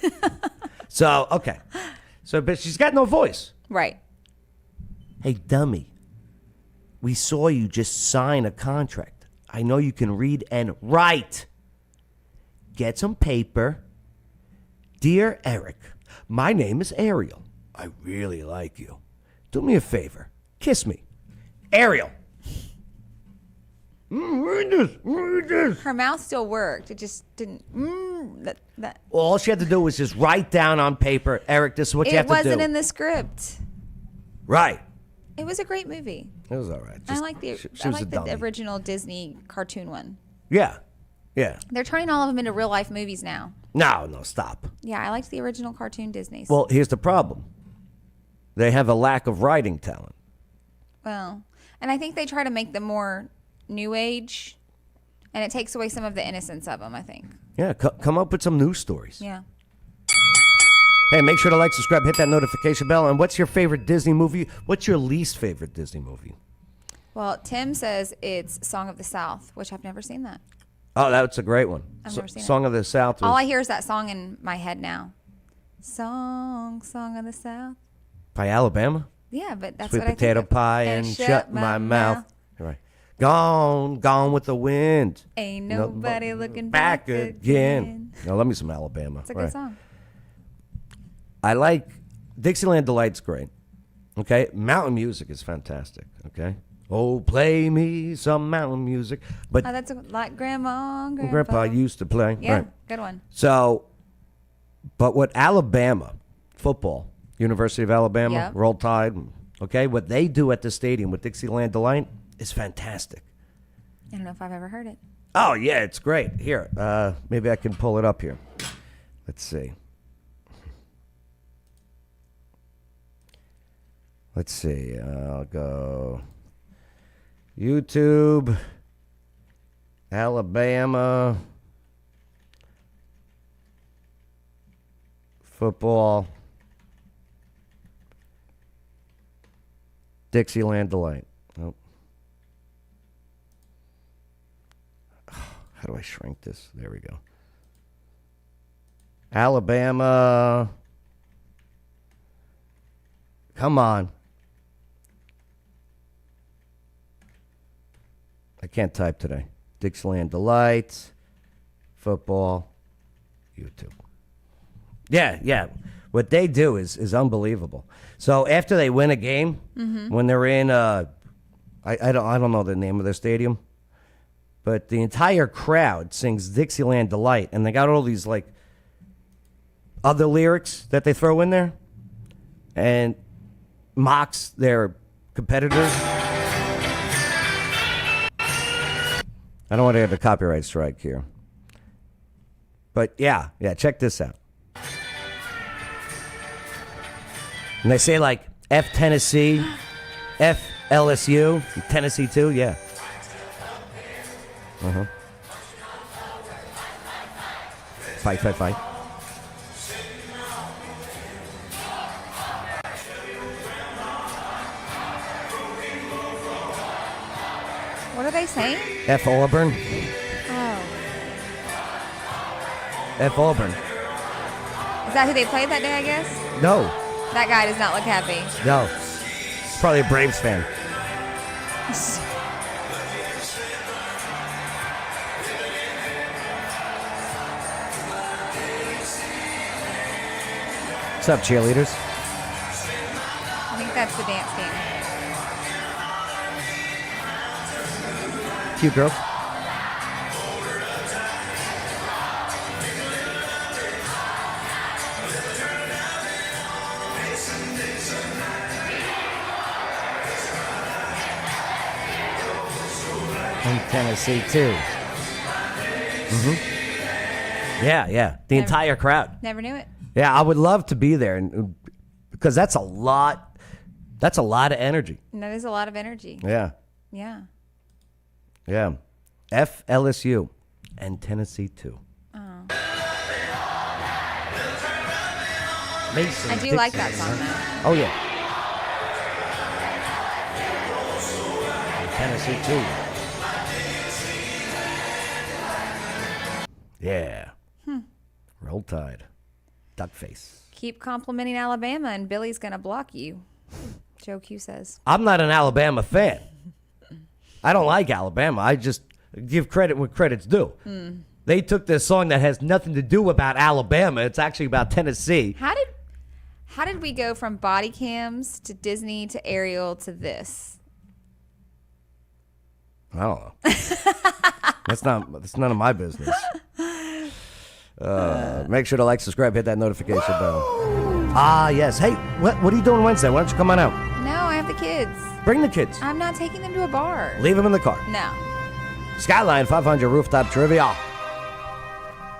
So okay, but she's got no voice. Right. Hey, dummy. We saw you just sign a contract. I know you can read and write. Get some paper. Dear Eric, my name is Ariel. I really like you. Do me a favor. Kiss me. Ariel. Read this. Her mouth still worked. It just didn't. That. Well, all she had to do was just write down on paper, Eric, this is what you have It to do. wasn't in the script. Right. It was a great movie. It was all right. I like the she I was a like the dummy. original Disney cartoon one. Yeah. Yeah. They're turning all of them into real life movies now. No, stop. Yeah, I liked the original cartoon Disney's. Well, here's the problem. They have a lack of writing talent. Well, and I think they try to make them more new age, and it takes away some of the innocence of them, I think. Yeah, come up with some news stories. Yeah. Hey, make sure to like, subscribe, hit that notification bell. And what's your favorite Disney movie? What's your least favorite Disney movie? Well, Tim says it's Song of the South, which I've never seen that. Oh, that's a great one. I've never seen it. Song of the South. All I hear is that song in my head now. Song of the South. By Alabama? Yeah, but that's Sweet what I potato think of. pie and shut my mouth. Right. Gone with the wind. Ain't nobody looking back again. Now, love me some Alabama. It's a good song. I like Dixieland Delight's great. Okay, mountain music is fantastic. Okay, oh, play me some mountain music. But that's like Grandma and Grandpa used to play. Yeah, right. good one. So, but what Alabama football, University of Alabama, Yep. Roll Tide. Okay, what they do at the stadium with Dixieland Delight is fantastic. I don't know if I've ever heard it. Oh yeah, it's great. Here, maybe I can pull it up here. Let's see. I'll go YouTube, Alabama, football, Dixieland Delight. Oh. How do I shrink this? There we go. Alabama. Come on. I can't type today. Dixieland Delight, football, YouTube. Yeah. What they do is unbelievable. So after they win a game, when they're in, I don't know the name of their stadium, but the entire crowd sings Dixieland Delight, and they got all these like other lyrics that they throw in there, and mocks their competitors. I don't want to get a copyright strike here. But yeah, check this out. And they say like F Tennessee, F LSU, Tennessee too, yeah. Fight. What are they saying? F Auburn. Oh. F Auburn. Is that who they played that day, I guess? No. That guy does not look happy. No. He's probably a Braves fan. What's up, cheerleaders? I think that's the dance game. Cute girls. In Tennessee too. Yeah. The entire crowd. Never knew it. Yeah, I would love to be there, because that's a lot. That's a lot of energy. And that is a lot of energy. Yeah. Yeah. Yeah. F LSU and Tennessee too. Oh. Mason I do like that song though. Oh yeah. Tennessee too. Yeah. Roll Tide. Duck face. Keep complimenting Alabama and Billy's going to block you. Joe Q says. I'm not an Alabama fan. I don't like Alabama. I just give credit when credit's due. They took this song that has nothing to do about Alabama. It's actually about Tennessee. How did we go from body cams to Disney to Ariel to this? I don't know. That's none of my business. Make sure to like, subscribe, hit that notification bell. Ah, yes. Hey, what are you doing Wednesday? Why don't you come on out? No, I have the kids. Bring the kids. I'm not taking them to a bar. Leave them in the car. No. Skyline 500 Rooftop Trivia.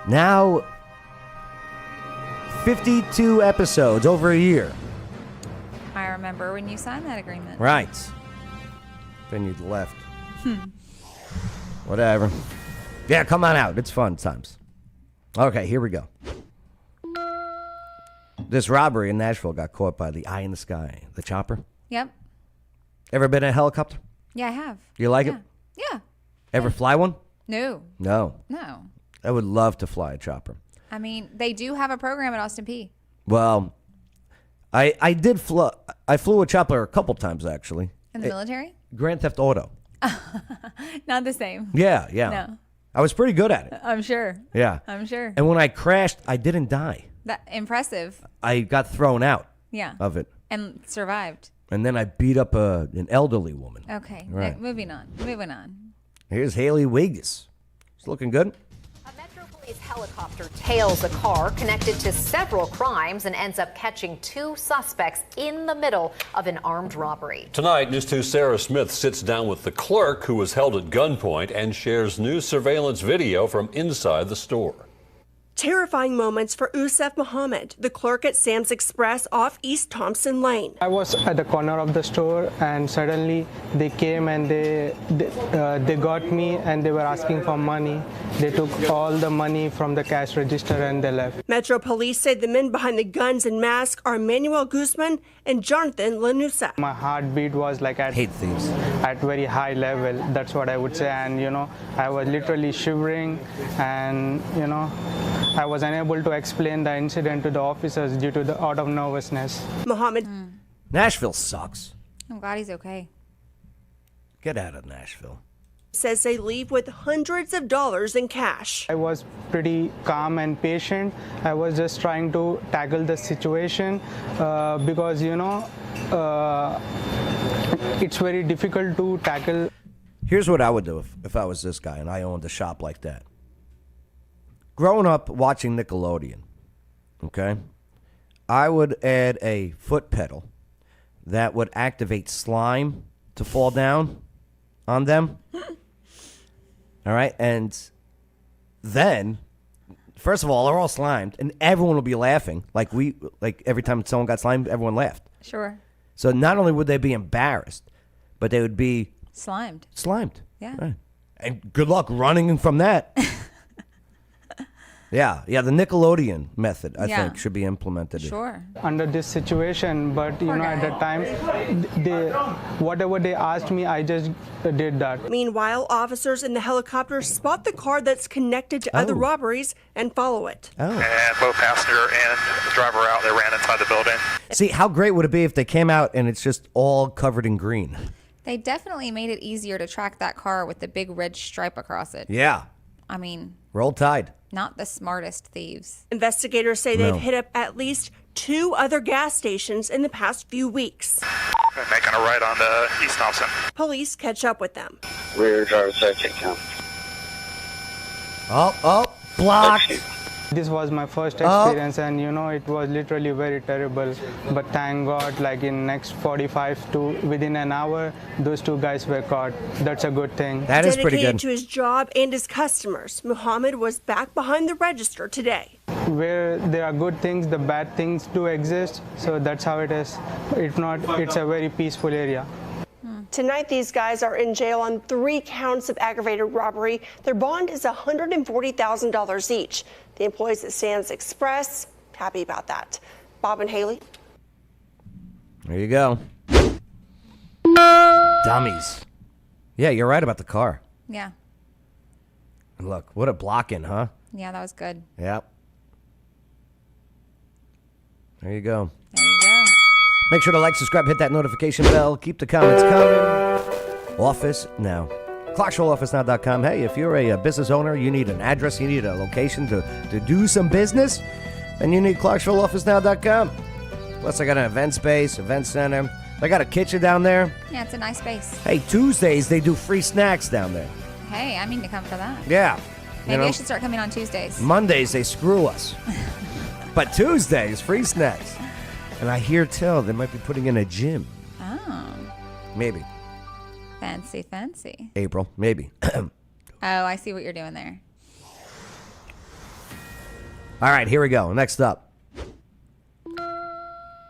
Now, 52 episodes, over a year. I remember when you signed that agreement. Right. Then you left. Whatever. Yeah, come on out. It's fun times. Okay, here we go. This robbery in Nashville got caught by the eye in the sky, the chopper. Yep. Ever been in a helicopter? Yeah, I have. You like it? Yeah. Ever fly one? No. No. I would love to fly a chopper. I mean, they do have a program at Austin P. Well, I flew a chopper a couple times, actually. In the military? Grand Theft Auto. Not the same. Yeah. No. I was pretty good at it. I'm sure. Yeah. I'm sure. And when I crashed, I didn't die. That impressive. I got thrown out of it. And survived. And then I beat up an elderly woman. Okay. Right. Moving on. Here's Haley Wiggis. It's looking good. Police helicopter tails a car connected to several crimes and ends up catching two suspects in the middle of an armed robbery. Tonight, News 2's Sarah Smith sits down with the clerk who was held at gunpoint and shares new surveillance video from inside the store. Terrifying moments for Usef Muhammad, the clerk at Sam's Express off East Thompson Lane. I was at the corner of the store and suddenly they came and they got me and they were asking for money. They took all the money from the cash register and they left. Metro Police say the men behind the guns and masks are Manuel Guzman and Jonathan Lanusa. My heartbeat was like at very high level. That's what I would say. And I was literally shivering and I was unable to explain the incident to the officers due to the out of nervousness. Muhammad. Nashville sucks. I'm glad he's okay. Get out of Nashville. says they leave with hundreds of dollars in cash. I was pretty calm and patient. I was just trying to tackle the situation because, it's very difficult to tackle. Here's what I would do if I was this guy and I owned a shop like that. Growing up watching Nickelodeon, okay, I would add a foot pedal that would activate slime to fall down on them. All right, and then, first of all, they're all slimed, and everyone will be laughing. Like every time someone got slimed, everyone laughed. Sure. So not only would they be embarrassed, but they would be Slimed. Yeah. Right. And good luck running from that. Yeah, the Nickelodeon method, I think, should be implemented. Sure. Under this situation, but at the time, whatever they asked me, I just did that. Meanwhile, officers in the helicopter spot the car that's connected to other robberies and follow it. Oh. And both passenger and the driver were out. They ran inside the building. See, how great would it be if they came out and it's just all covered in green? They definitely made it easier to track that car with the big red stripe across it. Yeah. I mean, Roll Tide. not the smartest thieves. Investigators say they've hit up at least 2 other gas stations in the past few weeks. They're making a right on to East Thompson. Police catch up with them. Rear driver safety account. Oh, blocked. This was my first experience, and it was literally very terrible. But thank God, like in next 45 to within an hour, those 2 guys were caught. That's a good thing. That is pretty good. Dedicated to his job and his customers, Muhammad was back behind the register today. Where there are good things, the bad things do exist. So that's how it is. If not, it's a very peaceful area. Tonight, these guys are in jail on 3 counts of aggravated robbery. Their bond is $140,000 each. The employees at Sands Express, happy about that. Bob and Haley. There you go. Dummies. Yeah, you're right about the car. Yeah. And look, what a block-in, huh? Yeah, that was good. Yep. There you go. There you go. Make sure to like, subscribe, hit that notification bell. Keep the comments coming. Office Now. ClarksvilleOfficeNow.com. Hey, if you're a business owner, you need an address, you need a location to do some business, then you need ClarksvilleOfficeNow.com. Plus, I got an event space, event center. I got a kitchen down there. Yeah, it's a nice space. Hey, Tuesdays, they do free snacks down there. Hey, I mean to come for that. Yeah. Maybe I should start coming on Tuesdays. Mondays, they screw us. But Tuesdays, free snacks. And I hear tell they might be putting in a gym. Oh. Maybe. Fancy. April, maybe. Oh, I see what you're doing there. All right, here we go. Next up.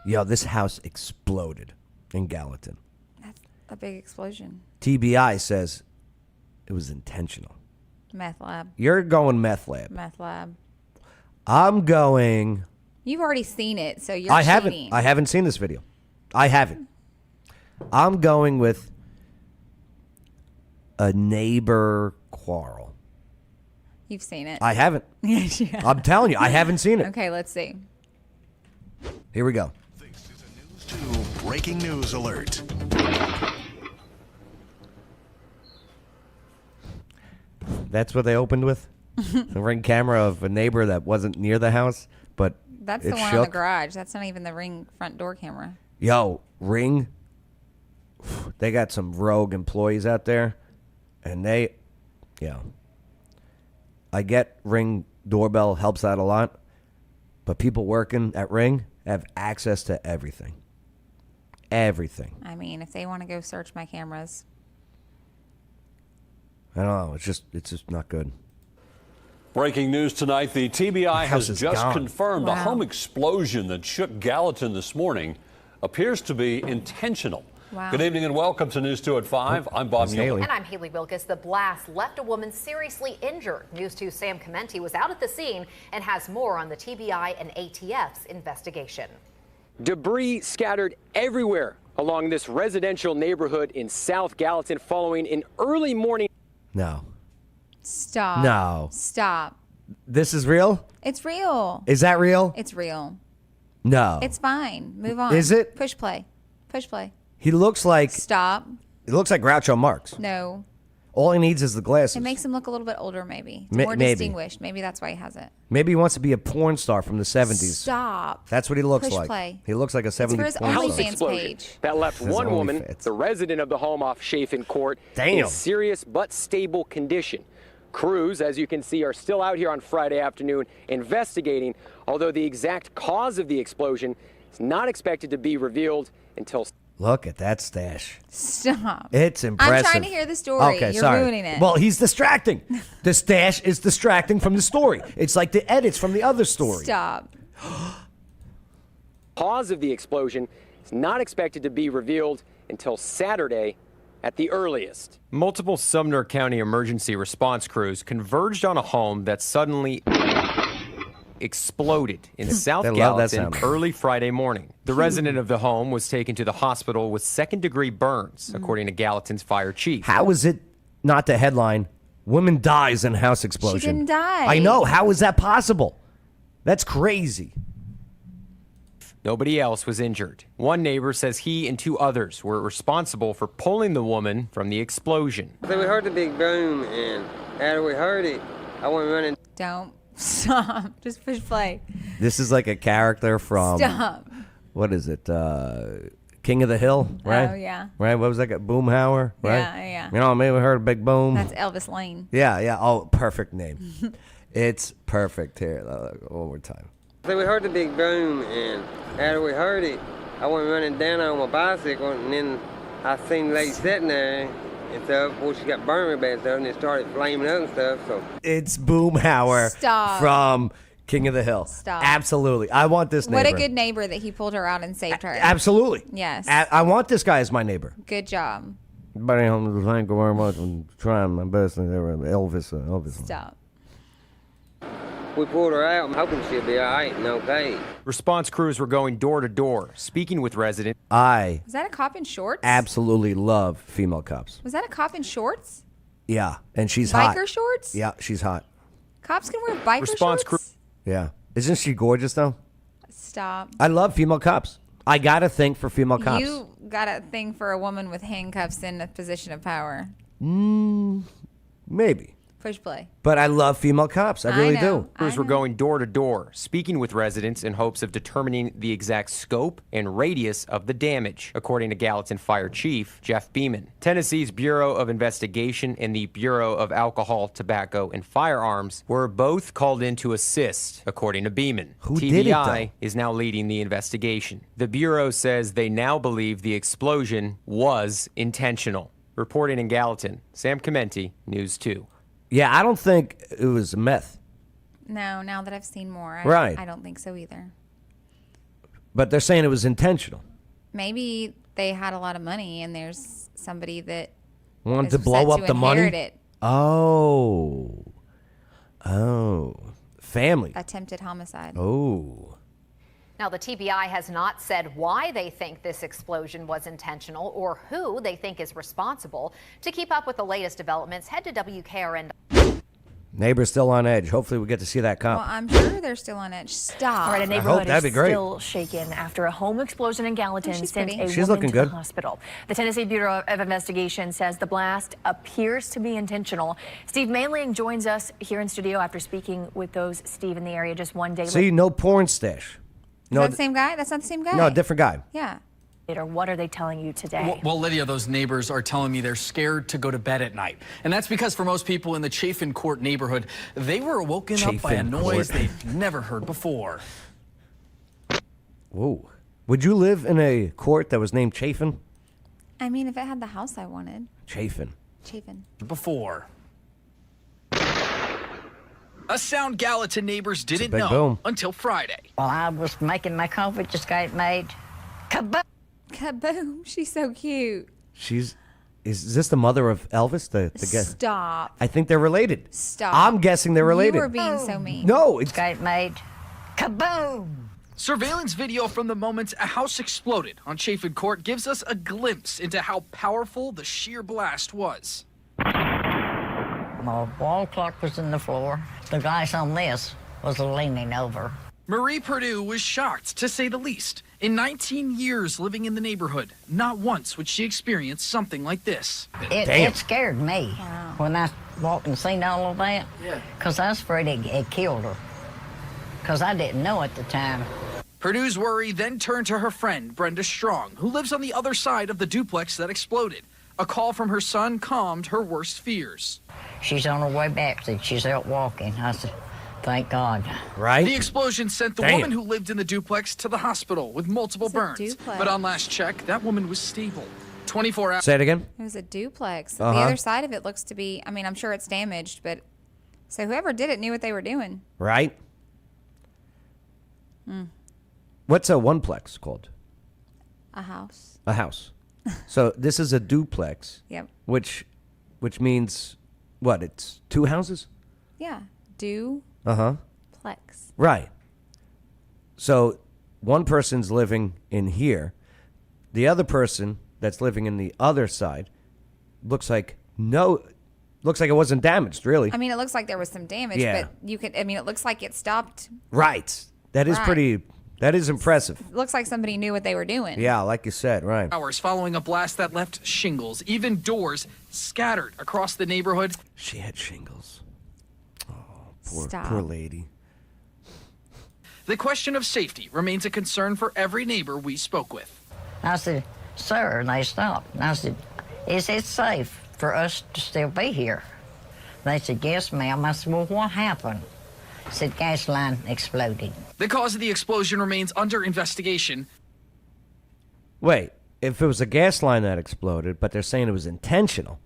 Yo, this house exploded in Gallatin. That's a big explosion. TBI says it was intentional. Meth lab. You're going meth lab. Meth lab. I'm going... You've already seen it, so you're cheating. I haven't seen this video. I haven't. I'm going with a neighbor quarrel. You've seen it. I haven't. Yes, you have. I'm telling you, I haven't seen it. Okay, let's see. Here we go. Breaking news alert. That's what they opened with? The Ring camera of a neighbor that wasn't near the house, but That's it the one shook. on the garage. That's not even the Ring front door camera. Yo, Ring, they got some rogue employees out there, and I get Ring doorbell helps out a lot, but people working at Ring have access to everything. Everything. I mean, if they want to go search my cameras. I don't know. It's just not good. Breaking news tonight, the TBI has is just gone. confirmed a home explosion that shook Gallatin this morning appears to be intentional. Wow. Good evening and welcome to News 2 at 5. I'm Bob Mueller. And I'm Haley Wilkes. The blast left a woman seriously injured. News 2's Sam Clementi was out at the scene and has more on the TBI and ATF's investigation. Debris scattered everywhere along this residential neighborhood in South Gallatin following an early morning. No. Stop. No. Stop. This is real? It's real. Is that real? It's real. No. It's fine. Move on. Is it? Push play. Push play. He looks like... Stop. He looks like Groucho Marx. No. All he needs is the glasses. It makes him look a little bit older, maybe. More Maybe. distinguished. Maybe that's why he has it. Maybe he wants to be a porn star from the 70s. Stop. That's what he looks Push like. play. He looks like a 70s for his porn OnlyFans star. Explosion page. that left His one woman, OnlyFans. the resident of the home off Chafin Court, in Damn. a serious but stable condition. Crews, as you can see, are still out here on Friday afternoon investigating, although the exact cause of the explosion is not expected to be revealed until... Look at that stash. Stop. It's impressive. I'm trying to hear the story. Okay, You're sorry. ruining it. Well, he's distracting. The stash is distracting from the story. It's like the edits from the other story. Stop. Cause of the explosion is not expected to be revealed until Saturday at the earliest. Multiple Sumner County emergency response crews converged on a home that suddenly exploded in South They love that Gallatin sound. early Friday morning. The resident of the home was taken to the hospital with second-degree burns, according to Gallatin's fire chief. How is it not the headline, woman dies in house explosion? She didn't die. I know. How is that possible? That's crazy. Nobody else was injured. One neighbor says he and two others were responsible for pulling the woman from the explosion. So we heard the big boom, and after we heard it, I went running. Don't. Stop. Just push play. This is like a character from... Stop. What is it? King of the Hill, right? Oh, yeah. Right? What was that guy? Boomhauer, right? Yeah. You know, maybe we heard a big boom. That's Elvis Lane. Yeah. Oh, perfect name. It's perfect. Here, one more time. So we heard the big boom, and after we heard it, I went running down on my bicycle, and then I seen the lady sitting there and stuff. Well, she got burned real bad and stuff, and it started flaming up and stuff. So It's Boomhauer Stop. from King of the Hill. Stop. Absolutely. I want this neighbor. What a good neighbor that he pulled her out and saved her. Absolutely. Yes. I want this guy as my neighbor. Good job. But thank you very much. I'm trying my best. Elvis. Stop. we pulled her out. I'm hoping she'll be all right and okay. Response crews were going door to door, speaking with residents. I Was that a cop in shorts? absolutely love female cops. Was that a cop in shorts? Yeah, and she's hot. Biker shorts? Yeah, she's hot. Cops can wear biker shorts? Yeah. Isn't she gorgeous, though? Stop. I love female cops. I got a thing for female cops. You got a thing for a woman with handcuffs in a position of power. Maybe. Push play. But I love female cops. I really do. Crews were going door to door, speaking with residents in hopes of determining the exact scope and radius of the damage, according to Gallatin Fire Chief Jeff Beeman. Tennessee's Bureau of Investigation and the Bureau of Alcohol, Tobacco, and Firearms were both called in to assist, according to Beeman. Who TBI did it, though? is now leading the investigation. The Bureau says they now believe the explosion was intentional. Reporting in Gallatin, Sam Chimenti, News 2. Yeah, I don't think it was meth. No, now that I've seen more, Right. I don't think so either. But they're saying it was intentional. Maybe they had a lot of money and there's somebody that Wanted is to blow set up the money? inherit it. Oh. Family. Attempted homicide. Oh. Now, the TBI has not said why they think this explosion was intentional or who they think is responsible. To keep up with the latest developments, head to WKRN. Neighbor's still on edge. Hopefully we get to see that cop. Well, I'm sure they're still on edge. Stop. All right, a hope neighborhood that'd be is great. still shaken after a home explosion in Gallatin she's sent pretty. a She's woman looking to good. the hospital. The Tennessee Bureau of Investigation says the blast appears to be intentional. Steve Manling joins us here in studio after speaking with those Steve in the area just one day See, no porn stash. Is that the same guy? That's not the same guy. No, different guy. Yeah. later. What are they telling you today? Well, Lydia, those neighbors are telling me they're scared to go to bed at night. And that's because for most people in the Chafin Court neighborhood, they were woken up by a Chafin noise Court. they've never heard before. Whoa. Would you live in a court that was named Chafin? I mean, if it had the house I wanted. Chafin. Chafin. Before. A sound Gallatin neighbors didn't big know boom. until Friday. While I was making my coffee, just got it made. Kaboom! Kaboom. She's so cute. Is this the mother of Elvis? The guest? Stop. I think they're related. Stop. I'm guessing they're related. You were being so mean. No, it's got it made. Kaboom! Surveillance video from the moment a house exploded on Chafin Court gives us a glimpse into how powerful the sheer blast was. My wall clock was in the floor. The glass on this was leaning over. Marie Perdue was shocked, to say the least. In 19 years living in the neighborhood, not once would she experience something like this. It scared me. Wow. when I walked and seen all of that? Yeah. Because I was afraid it killed her. Because I didn't know at the time. Purdue's worry then turned to her friend, Brenda Strong, who lives on the other side of the duplex that exploded. A call from her son calmed her worst fears. She's on her way back. Said she's out walking. I said, thank God. Right? The explosion sent the woman who lived in the duplex to the hospital with multiple burns. duplex. But on last check, that woman was stable. 24 hours. Say it again. It was a duplex. Uh-huh. The other side of it looks to be, I mean, I'm sure it's damaged, but so whoever did it knew what they were doing. Right? Mm. What's a oneplex called? A house. A house. So this is a duplex. Yep. Which means what? It's two houses? Yeah. Uh-huh. Plex. Right. So one person's living in here. The other person that's living in the other side looks like it wasn't damaged, really. I mean, it looks like there was some damage, Yeah. but it looks like it stopped. Right. That is Right. that is impressive. It looks like somebody knew what they were doing. Yeah, like you said, right. Hours following a blast that left shingles, even doors scattered across the neighborhood. She had shingles. Stop. Poor lady. The question of safety remains a concern for every neighbor we spoke with. I said, sir, and they stopped. And I said, is it safe for us to still be here? They said, yes, ma'am. I said, well, what happened? Said gas line exploded. The cause of the explosion remains under investigation. Wait, if it was a gas line that exploded, but they're saying it was intentional.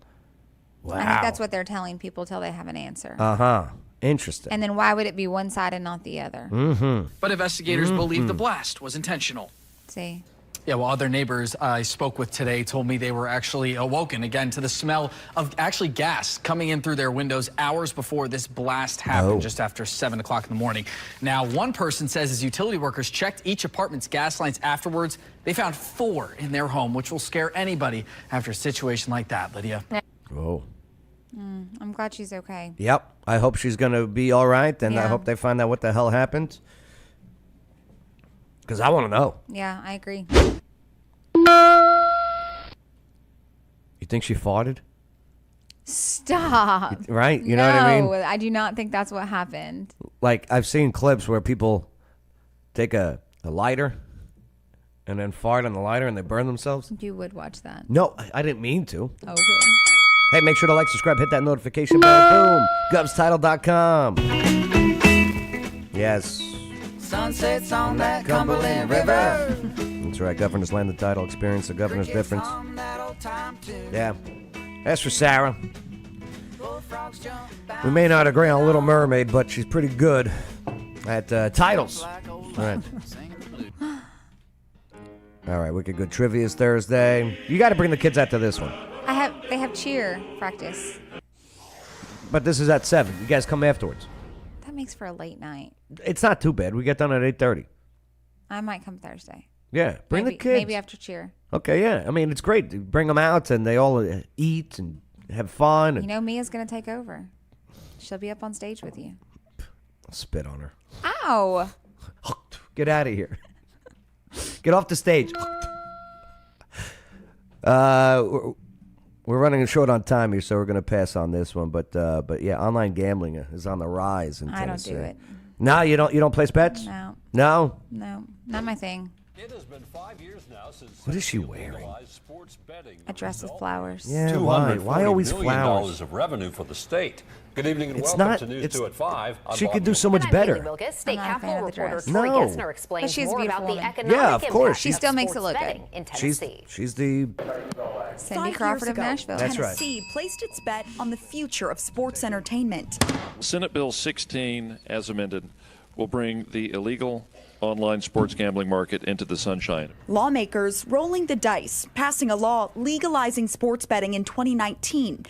Wow. I think that's what they're telling people till they have an answer. Uh-huh. Interesting. And then why would it be one side and not the other? Mm-hmm. But investigators believe the blast was intentional. See? Yeah, well, other neighbors I spoke with today told me they were actually awoken again to the smell of actually gas coming in through their windows hours before this blast happened, just after 7 o'clock in the morning. Now, one person says as utility workers checked each apartment's gas lines afterwards, they found 4 in their home, which will scare anybody after a situation like that, Lydia. Oh. I'm glad she's okay. Yep. I hope she's going to be all right, and I Yeah. hope they find out what the hell happened. Because I want to know. Yeah, I agree. You think she farted? Stop. Right? You know what I mean? No, I do not think that's what happened. Like, I've seen clips where people take a lighter and then fart on the lighter and they burn themselves. You would watch that. No, I didn't mean to. Okay. Hey, make sure to like, subscribe, hit that notification bell. Boom. GovsTitle.com. Yes. Sunsets on that Cumberland River. That's right. Governors land the title. Experience the governor's difference. Yeah. As for Sarah, we may not agree on Little Mermaid, but she's pretty good at titles. All right. All right. Wicked Good Trivia's Thursday. You got to bring the kids out to this one. They have cheer practice. But this is at 7. You guys come afterwards. That makes for a late night. It's not too bad. We get done at 8:30. I might come Thursday. Yeah, bring the kids. Maybe after cheer. Okay, yeah. I mean, it's great. You bring them out, and they all eat and have fun. And You know, Mia's going to take over. She'll be up on stage with you. I'll spit on her. Ow. Get out of here. Get off the stage. We're running short on time here, so we're going to pass on this one. But yeah, online gambling is on the rise in I don't Tennessee. do it. No, you don't place bets? No. No? No, not my thing. It has been 5 years now since What is she wearing? sports betting. A dress with flowers. Yeah, why? Why always $240 million flowers? of revenue for the state. Good evening and It's welcome not- to News it's- 2 at 5. I'm She Bob could do Moore. so much I'm better. Haley Wilkes. State I'm not a fan Capitol of the reporter dress. Troy No. Gessner But explains she's a more about beautiful the woman. economic Yeah, of course. impact She of still makes it sports look good. betting in She's Tennessee. the Cindy 5 Crawford years of ago, Nashville. That's right. Tennessee placed its bet on the future of sports entertainment. Senate Bill 16, as amended, will bring the illegal online sports gambling market into the sunshine. Lawmakers rolling the dice, passing a law legalizing sports betting in 2019.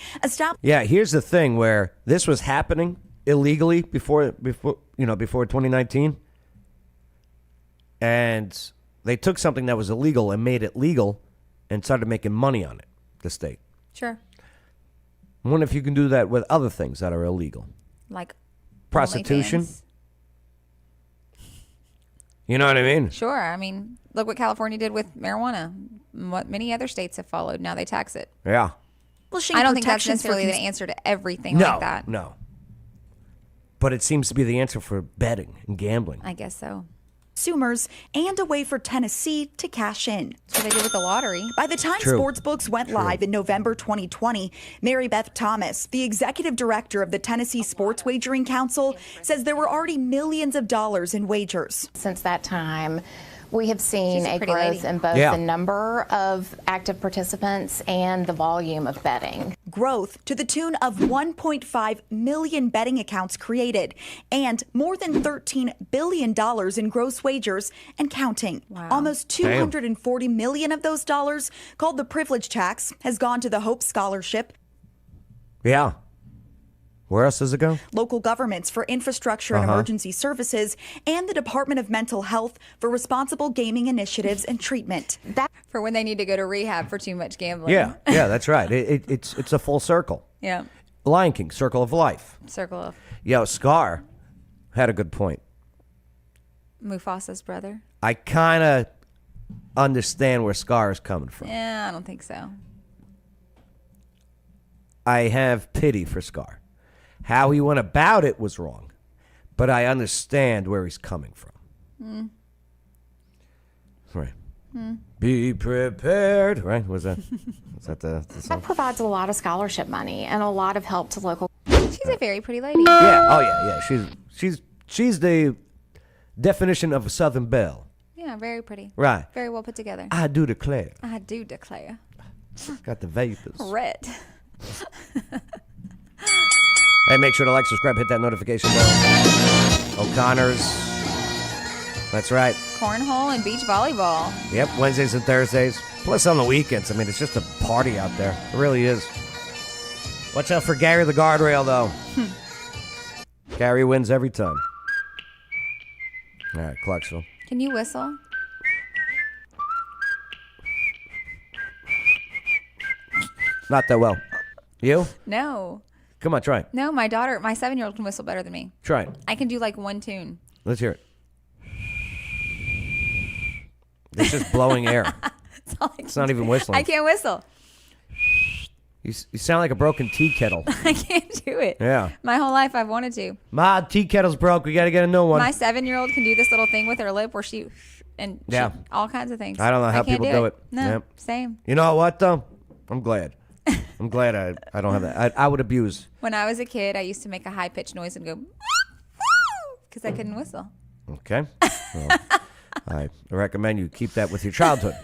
Yeah, here's the thing where this was happening illegally before 2019. And they took something that was illegal and made it legal and started making money on it, the state. Sure. I wonder if you can do that with other things that are illegal. Like Prostitution. OnlyFans. You know what I mean? Sure. I mean, look what California did with marijuana. What many other states have followed. Now they tax it. Yeah. I don't think that's necessarily the answer to everything No, like that. no. But it seems to be the answer for betting and gambling. I guess so. Consumers and a way for Tennessee to cash in. That's what they did with the lottery. By the time True. sportsbooks went live in November 2020, Mary Beth Thomas, the executive director of the Tennessee Sports Wagering Council, says there were already millions of dollars in wagers. Since that time, we have seen She's a a pretty growth lady. in both Yeah. the number of active participants and the volume of betting. Growth to the tune of 1.5 million betting accounts created and more than $13 billion in gross wagers and counting. Wow. Almost $240 million of those dollars, called the privilege tax, has gone to the Hope Scholarship. Yeah. Where else does it go? Local governments for infrastructure and emergency services, and the Department of Mental Health for responsible gaming initiatives and treatment. For when they need to go to rehab for too much gambling. Yeah, that's right. It's a full circle. Yeah. Lion King, Circle of Life. Circle of Yo, Scar had a good point. Mufasa's brother. I kind of understand where Scar is coming from. Yeah, I don't think so. I have pity for Scar. How he went about it was wrong, but I understand where he's coming from. Right. Be prepared. Right? Was that the song? That provides a lot of scholarship money and a lot of help to local. She's a very pretty lady. Yeah. Oh yeah. She's the definition of a Southern belle. Yeah, very pretty. Right. Very well put together. I do declare. I do declare. Got the vapors. Red. Hey, make sure to like, subscribe, hit that notification bell. O'Connor's. That's right. Cornhole and beach volleyball. Yep, Wednesdays and Thursdays. Plus on the weekends. I mean, it's just a party out there. It really is. Watch out for Gary the Guardrail, though. Gary wins every time. All right, Clarksville. Can you whistle? Not that well. You? No. Come on, try it. No, my 7-year-old can whistle better than me. Try it. I can do like one tune. Let's hear it. It's just blowing air. It's not even whistling. I can't whistle. You sound like a broken tea kettle. I can't do it. Yeah. My whole life I've wanted to. Ma, tea kettle's broke. We got to get a new one. My 7-year-old can do this little thing with her lip where she all kinds of things. I don't know how can't people do it. No, Yep. same. You know what, though? I'm glad. I'm glad I don't have that. I would abuse. When I was a kid, I used to make a high-pitched noise and go, because I couldn't whistle. Okay. Well, I recommend you keep that with your childhood.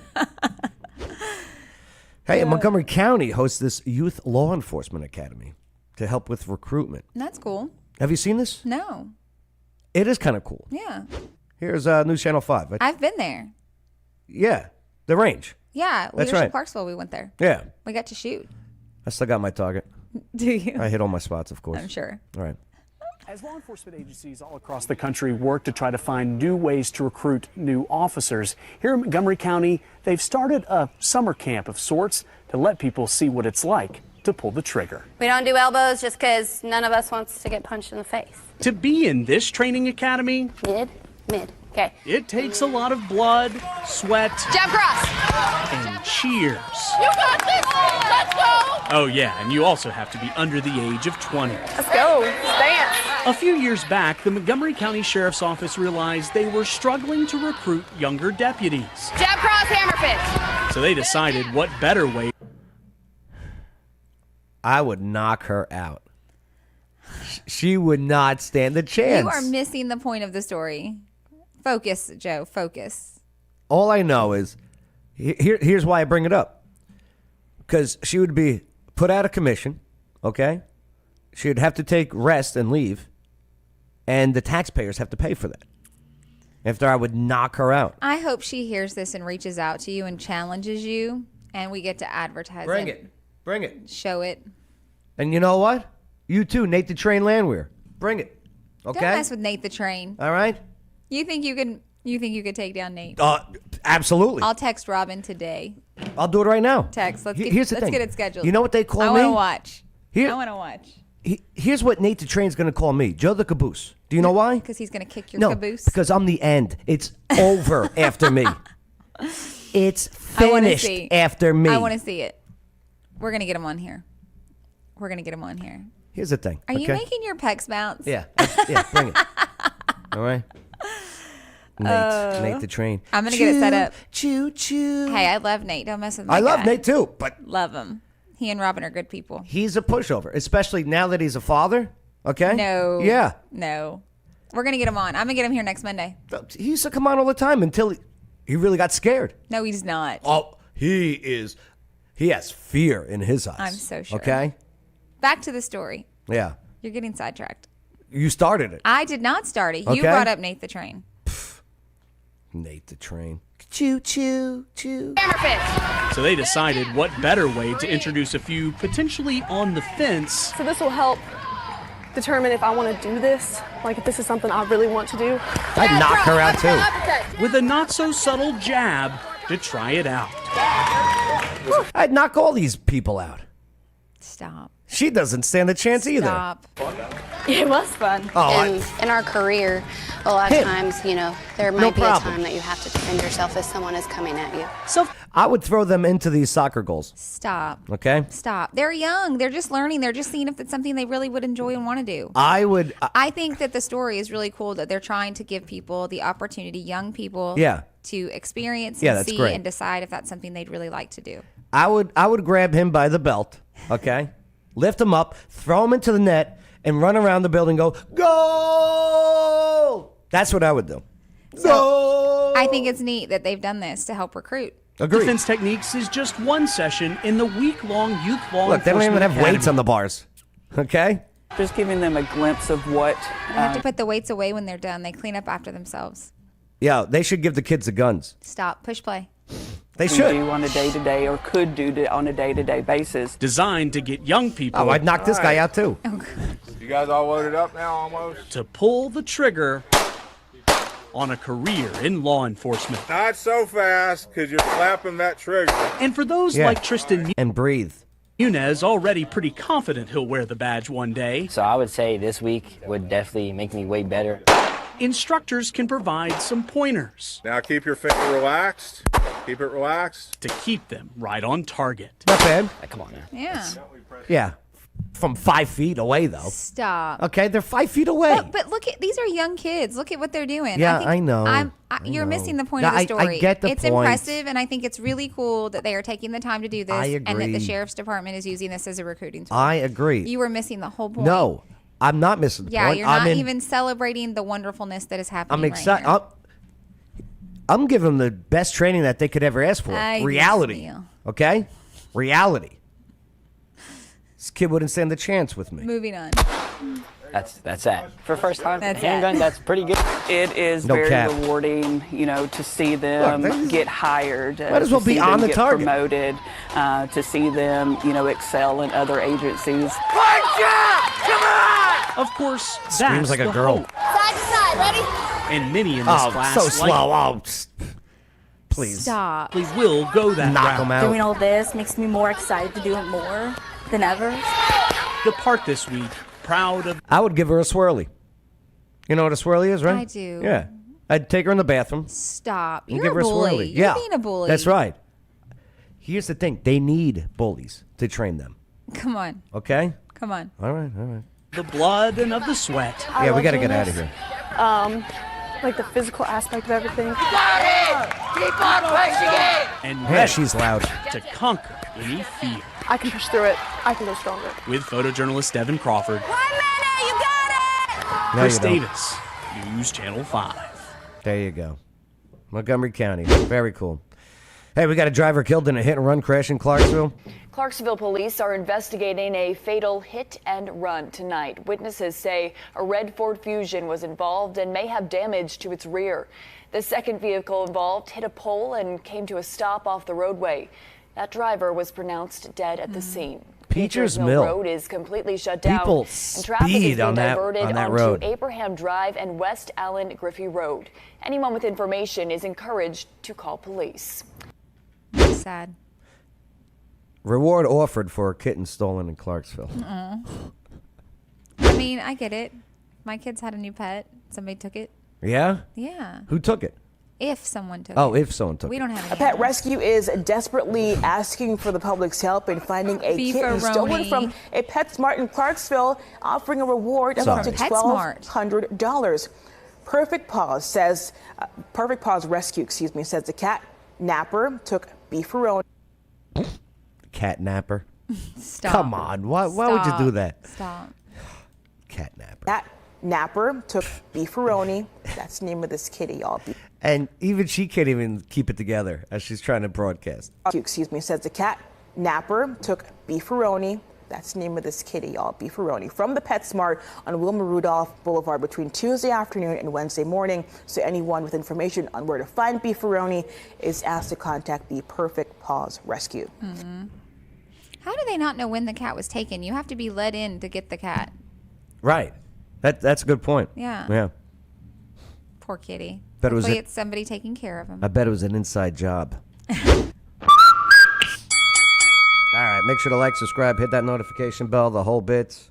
Hey, Montgomery County hosts this youth law enforcement academy to help with recruitment. That's cool. Have you seen this? No. It is kind of cool. Yeah. Here's News Channel 5. I've been there. Yeah, the range. Yeah. That's Leadership right. Clarksville, we went there. Yeah. We got to shoot. I still got my target. Do you? I hit all my spots, of course. I'm sure. All right. As law enforcement agencies all across the country work to try to find new ways to recruit new officers, here in Montgomery County, they've started a summer camp of sorts to let people see what it's like to pull the trigger. We don't do elbows just because none of us wants to get punched in the face. To be in this training academy, Mid. Okay. it takes a lot of blood, sweat, Jab cross. and cheers. You got this. Let's go. Oh yeah, and you also have to be under the age of 20. Let's go. Dance. A few years back, the Montgomery County Sheriff's Office realized they were struggling to recruit younger deputies. Jab cross, hammer fist. So they decided what better way. I would knock her out. She would not stand a chance. You are missing the point of the story. Focus, Joe. Focus. All I know is, here's why I bring it up. Because she would be put out of commission, okay? She would have to take rest and leave, and the taxpayers have to pay for that. After I would knock her out. I hope she hears this and reaches out to you and challenges you, and we get to advertise Bring it. Bring it. Show it. And you know what? You too, Nate the Train Landwehr. Bring it. Okay? Don't mess with Nate the Train. All right? You think you could take down Nate? Absolutely. I'll text Robin today. I'll do it right now. Text. Let's Here's get the thing. it scheduled. You know what they call me? I want to watch. Here- I want to watch. Here's what Nate the Train's going to call me. Joe the Caboose. Do you know why? Because he's going to kick your No, caboose. because I'm the end. It's over after me. It's I wanna finished see. after me. I want to see it. We're going to get him on here. We're going to get him on here. Here's the thing. Are you making your pecs bounce? Yeah. Yeah, bring it. All right. Nate the train. I'm going to get it set up. Choo, choo. Hey, I love Nate. Don't mess with my I love guy. Nate too, but Love him. He and Robin are good people. he's a pushover, especially now that he's a father. Okay? No. Yeah. No. We're going to get him on. I'm going to get him here next Monday. He used to come on all the time until he really got scared. No, he's not. Oh, he has fear in his eyes. I'm so sure. Okay? Back to the story. Yeah. You're getting sidetracked. You started it. I did not start it. You Okay. brought up Nate the Train. Nate the train. Choo, choo, choo. So they decided what better way to introduce a few potentially on the fence So this will help determine if I want to do this, like if this is something I really want to do. I'd knock her out too. with a not so subtle jab to try it out. I'd knock all these people out. Stop. She doesn't stand a chance either. Stop. It was fun. Oh, In our career, a lot of Hit. times, there No might be problem. a time that you have to defend yourself if someone is coming at you. So I would throw them into these soccer goals. Stop. Okay? Stop. They're young. They're just learning. They're just seeing if it's something they really would enjoy and want to do. I think that the story is really cool that they're trying to give people the opportunity, young people, Yeah. to experience Yeah, and that's see great. and decide if that's something they'd really like to do. I would grab him by the belt, okay? Lift him up, throw him into the net, and run around the building and go, goal! That's what I would do. So I think it's neat that they've done this to help recruit. Agreed. Defense Techniques is just one session in the week-long youth law Look, they don't even enforcement have weights academy. on the bars, okay? Just giving them a glimpse of what. They have to put the weights away when they're done. They clean up after themselves. Yeah, they should give the kids the guns. Stop. Push play. They should. Do on a day-to-day or could do on a day-to-day basis. Designed to get young people. Oh, I'd knock this guy out too. You guys all loaded up now almost? To pull the trigger on a career in law enforcement. Not so fast, because you're flapping that trigger. And for those Yeah. like Tristan And breathe. Munez, already pretty confident he'll wear the badge one day, So I would say this week would definitely make me way better. instructors can provide some pointers Now keep your finger relaxed. Keep it relaxed. to keep them right on target. Not bad. Come on now. Yeah. Yeah. From 5 feet away, though. Stop. Okay, they're 5 feet away. But look at these are young kids. Look at what they're doing. Yeah, think I know. You're know. missing the point No, of the I story. get the it's point. impressive, and I think it's really cool that they are taking the time to do this, I and that the agree. sheriff's department is using this as a recruiting tool. I agree. You were missing the whole point. No, I'm not missing the Yeah, point. you're not even celebrating the wonderfulness that is happening. I'm right excited. now. I'm giving them the best training that they could ever ask for. I Reality. feel. Okay? Reality. This kid wouldn't stand a chance with me. Moving on. That's that. For first time That's handgun, it. that's pretty good. It is No very cap. rewarding, to see them Look, they- get hired, Might as well to be see on them the get target. promoted, to see them, excel in other agencies. Of course, Screams that's like a the girl. hope. Side to side, ready? And many in this Oh, class so like slow. Oh, please. Stop. we will go that Knock route. them out. Doing all this makes me more excited to do it more than ever. Depart this week proud of I would give her a swirly. You know what a swirly is, right? I do. Yeah. I'd take her in the bathroom Stop. and You're give her a bully. a swirly. You're Yeah. being a bully. That's right. Here's the thing. They need bullies to train them. Come on. Okay? Come on. All right. All right. the blood and of the sweat. Yeah, we got to get out of here. Like the physical aspect of everything. Keep on pushing it! And Yeah, ready she's loud. to conquer any fear. I can push through it. I can go stronger. With photojournalist Devin Crawford, 1 minute, you got it! No, Chris you don't. Davis, News Channel 5. There you go. Montgomery County. Very cool. Hey, we got a driver killed in a hit-and-run crash in Clarksville. Clarksville police are investigating a fatal hit and run tonight. Witnesses say a red Ford Fusion was involved and may have damage to its rear. The second vehicle involved hit a pole and came to a stop off the roadway. That driver was pronounced dead at the scene. Peachers Mill. Road is completely shut down, People and traffic is speed being on that diverted onto road. Abraham Drive and West Allen Griffey Road. Anyone with information is encouraged to call police. Sad. Reward offered for a kitten stolen in Clarksville. I mean, I get it. My kids had a new pet. Somebody took it. Yeah? Yeah. Who took it? If someone took Oh, it. if someone took We it. don't have any A pet animals. rescue is desperately asking for the public's help in finding a kitten stolen from a PetSmart in Clarksville, offering a reward of up to $1,200. Perfect Paws Rescue, says the cat napper took beefaroni. Cat napper. Stop. Come on. Why would you do that? Stop. Cat napper. Cat napper took beefaroni. That's the name of this kitty, y'all. And even she can't even keep it together as she's trying to broadcast. Says the cat napper took beefaroni. That's the name of this kitty, y'all. Beefaroni from the PetSmart on Wilma Rudolph Boulevard between Tuesday afternoon and Wednesday morning. So anyone with information on where to find beefaroni is asked to contact the Perfect Paws Rescue. Mm-hmm. How do they not know when the cat was taken? You have to be let in to get the cat. Right. That's a good point. Yeah. Yeah. Poor kitty. Bet it was Hopefully a- it's somebody taking care of him. I bet it was an inside job. All right, make sure to like, subscribe, hit that notification bell, the whole bits.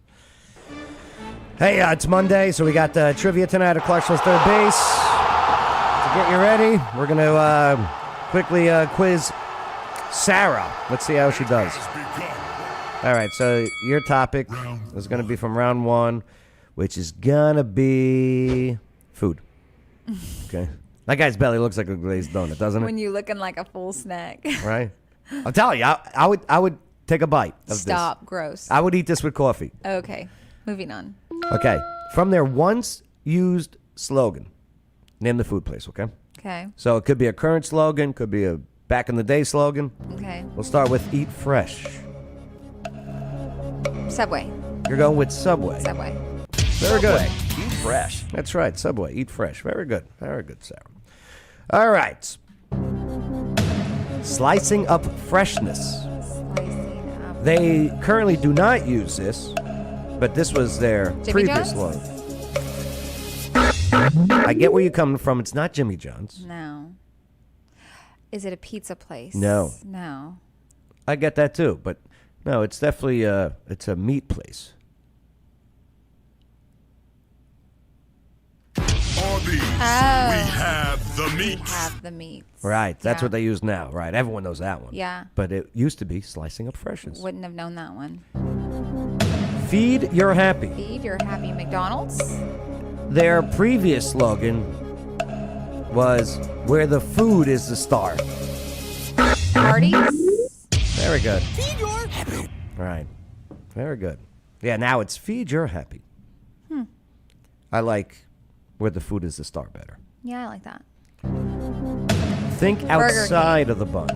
Hey, it's Monday, so we got trivia tonight at Clarksville's third base. To get you ready, we're going to quickly quiz Sarah. Let's see how she does. All right, so your topic is going to be from round one, which is going to be food. Okay. That guy's belly looks like a glazed donut, doesn't it? When you're looking like a full snack. Right? I'm telling you, I would take a bite of this. Stop. Gross. I would eat this with coffee. Okay. Moving on. Okay. From their once used slogan, name the food place, okay? Okay. So it could be a current slogan, could be a back in the day slogan. Okay. We'll start with Eat Fresh. Subway. You're going with Subway. Subway. Very good. Eat fresh. That's right, Subway. Eat Fresh. Very good. Very good, Sarah. All right. Slicing up freshness. Slicing up. They currently do not use this, but this was their Jimmy previous John's? slogan. I get where you're coming from. It's not Jimmy John's. No. Is it a pizza place? No. No. I get that too, but no, it's definitely it's a meat place. Arby's. Oh. We have the meat. We have the meats. Right, that's Yeah. what they use now. Right, everyone knows that one. Yeah. But it used to be slicing up freshness. Wouldn't have known that one. Feed Your Happy. Feed Your Happy. McDonald's. Their previous slogan was where the food is the star. Parties. Very good. Feed your happy. Right. Very good. Yeah, now it's Feed Your Happy. I like where the food is the star better. Yeah, I like that. Think Burger outside of the bun.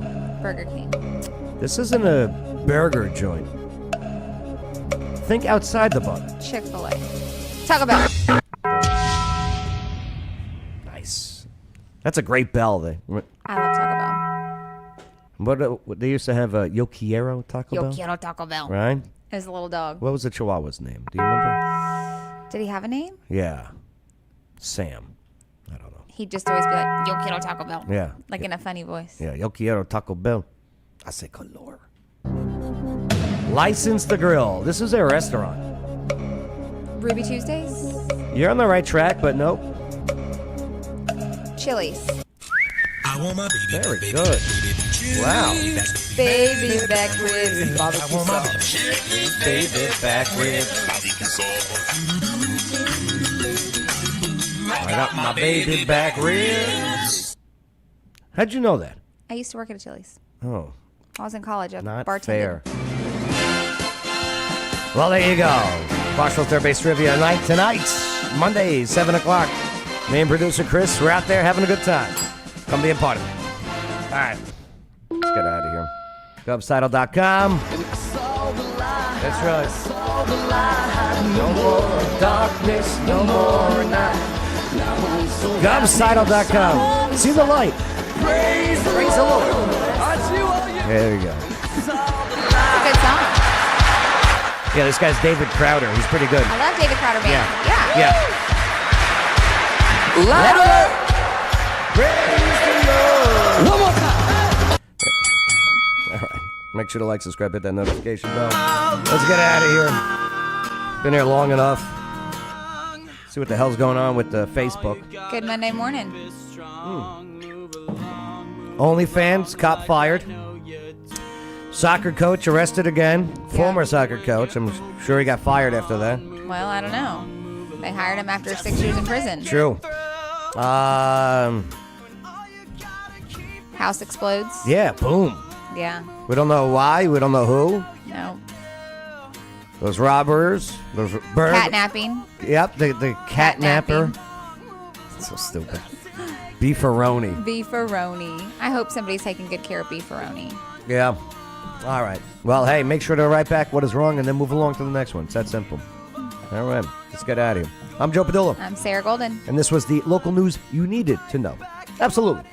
Burger King. This isn't a burger joint. Think outside the bun. Chick-fil-A. Taco Bell. Nice. That's a great bell. I love Taco Bell. What they used to have Yo Quiero Taco Yo Bell? quiero Taco Bell. Right? His little dog. What was the Chihuahua's name? Do you remember? Did he have a name? Yeah. Sam. He'd just always be like, Yo quiero Taco Bell. Yeah. Like in a funny voice. Yeah, Yo Quiero Taco Bell. I say color. License the Grill. This is their restaurant. Ruby Tuesdays. You're on the right track, but nope. Chili's. I want my baby. Very good. Wow. Baby back ribs and barbecue sauce. Baby back ribs. I got my baby back ribs. How'd you know that? I used to work at a Chili's. Oh, I was in college. I not bartended. fair. Well, there you go. Clarksville Third Base Trivia night tonight, Monday, 7 o'clock. Me and producer Chris, we're out there having a good time. Come be a part of it. All right. Let's get out of here. GovSidle.com. That's right. No more darkness, no more night. GovSidle.com. See the light. Praise the Lord. There you go. It's a good song. Yeah, this guy's David Crowder. He's pretty good. I love David Crowder Band. Yeah. Yeah. Louder. Praise the Lord. One more time. All right. Make sure to like, subscribe, hit that notification bell. Let's get out of here. Been here long enough. See what the hell's going on with Facebook. Good Monday morning. OnlyFans, cop fired. Soccer coach arrested again. Former soccer coach. I'm sure he got fired after that. Well, I don't know. They hired him after 6 years in prison. True. House explodes. Yeah, boom. Yeah. We don't know why. We don't know who. No. Those robbers. Those Catnapping. Yep, the catnapper. So stupid. Beefaroni. Beefaroni. I hope somebody's taking good care of beefaroni. Yeah. All right. Well, hey, make sure to write back what is wrong and then move along to the next one. It's that simple. All right. Let's get out of here. I'm Joe Padula. I'm Sarah Golden. And this was the local news you needed to know. Absolutely.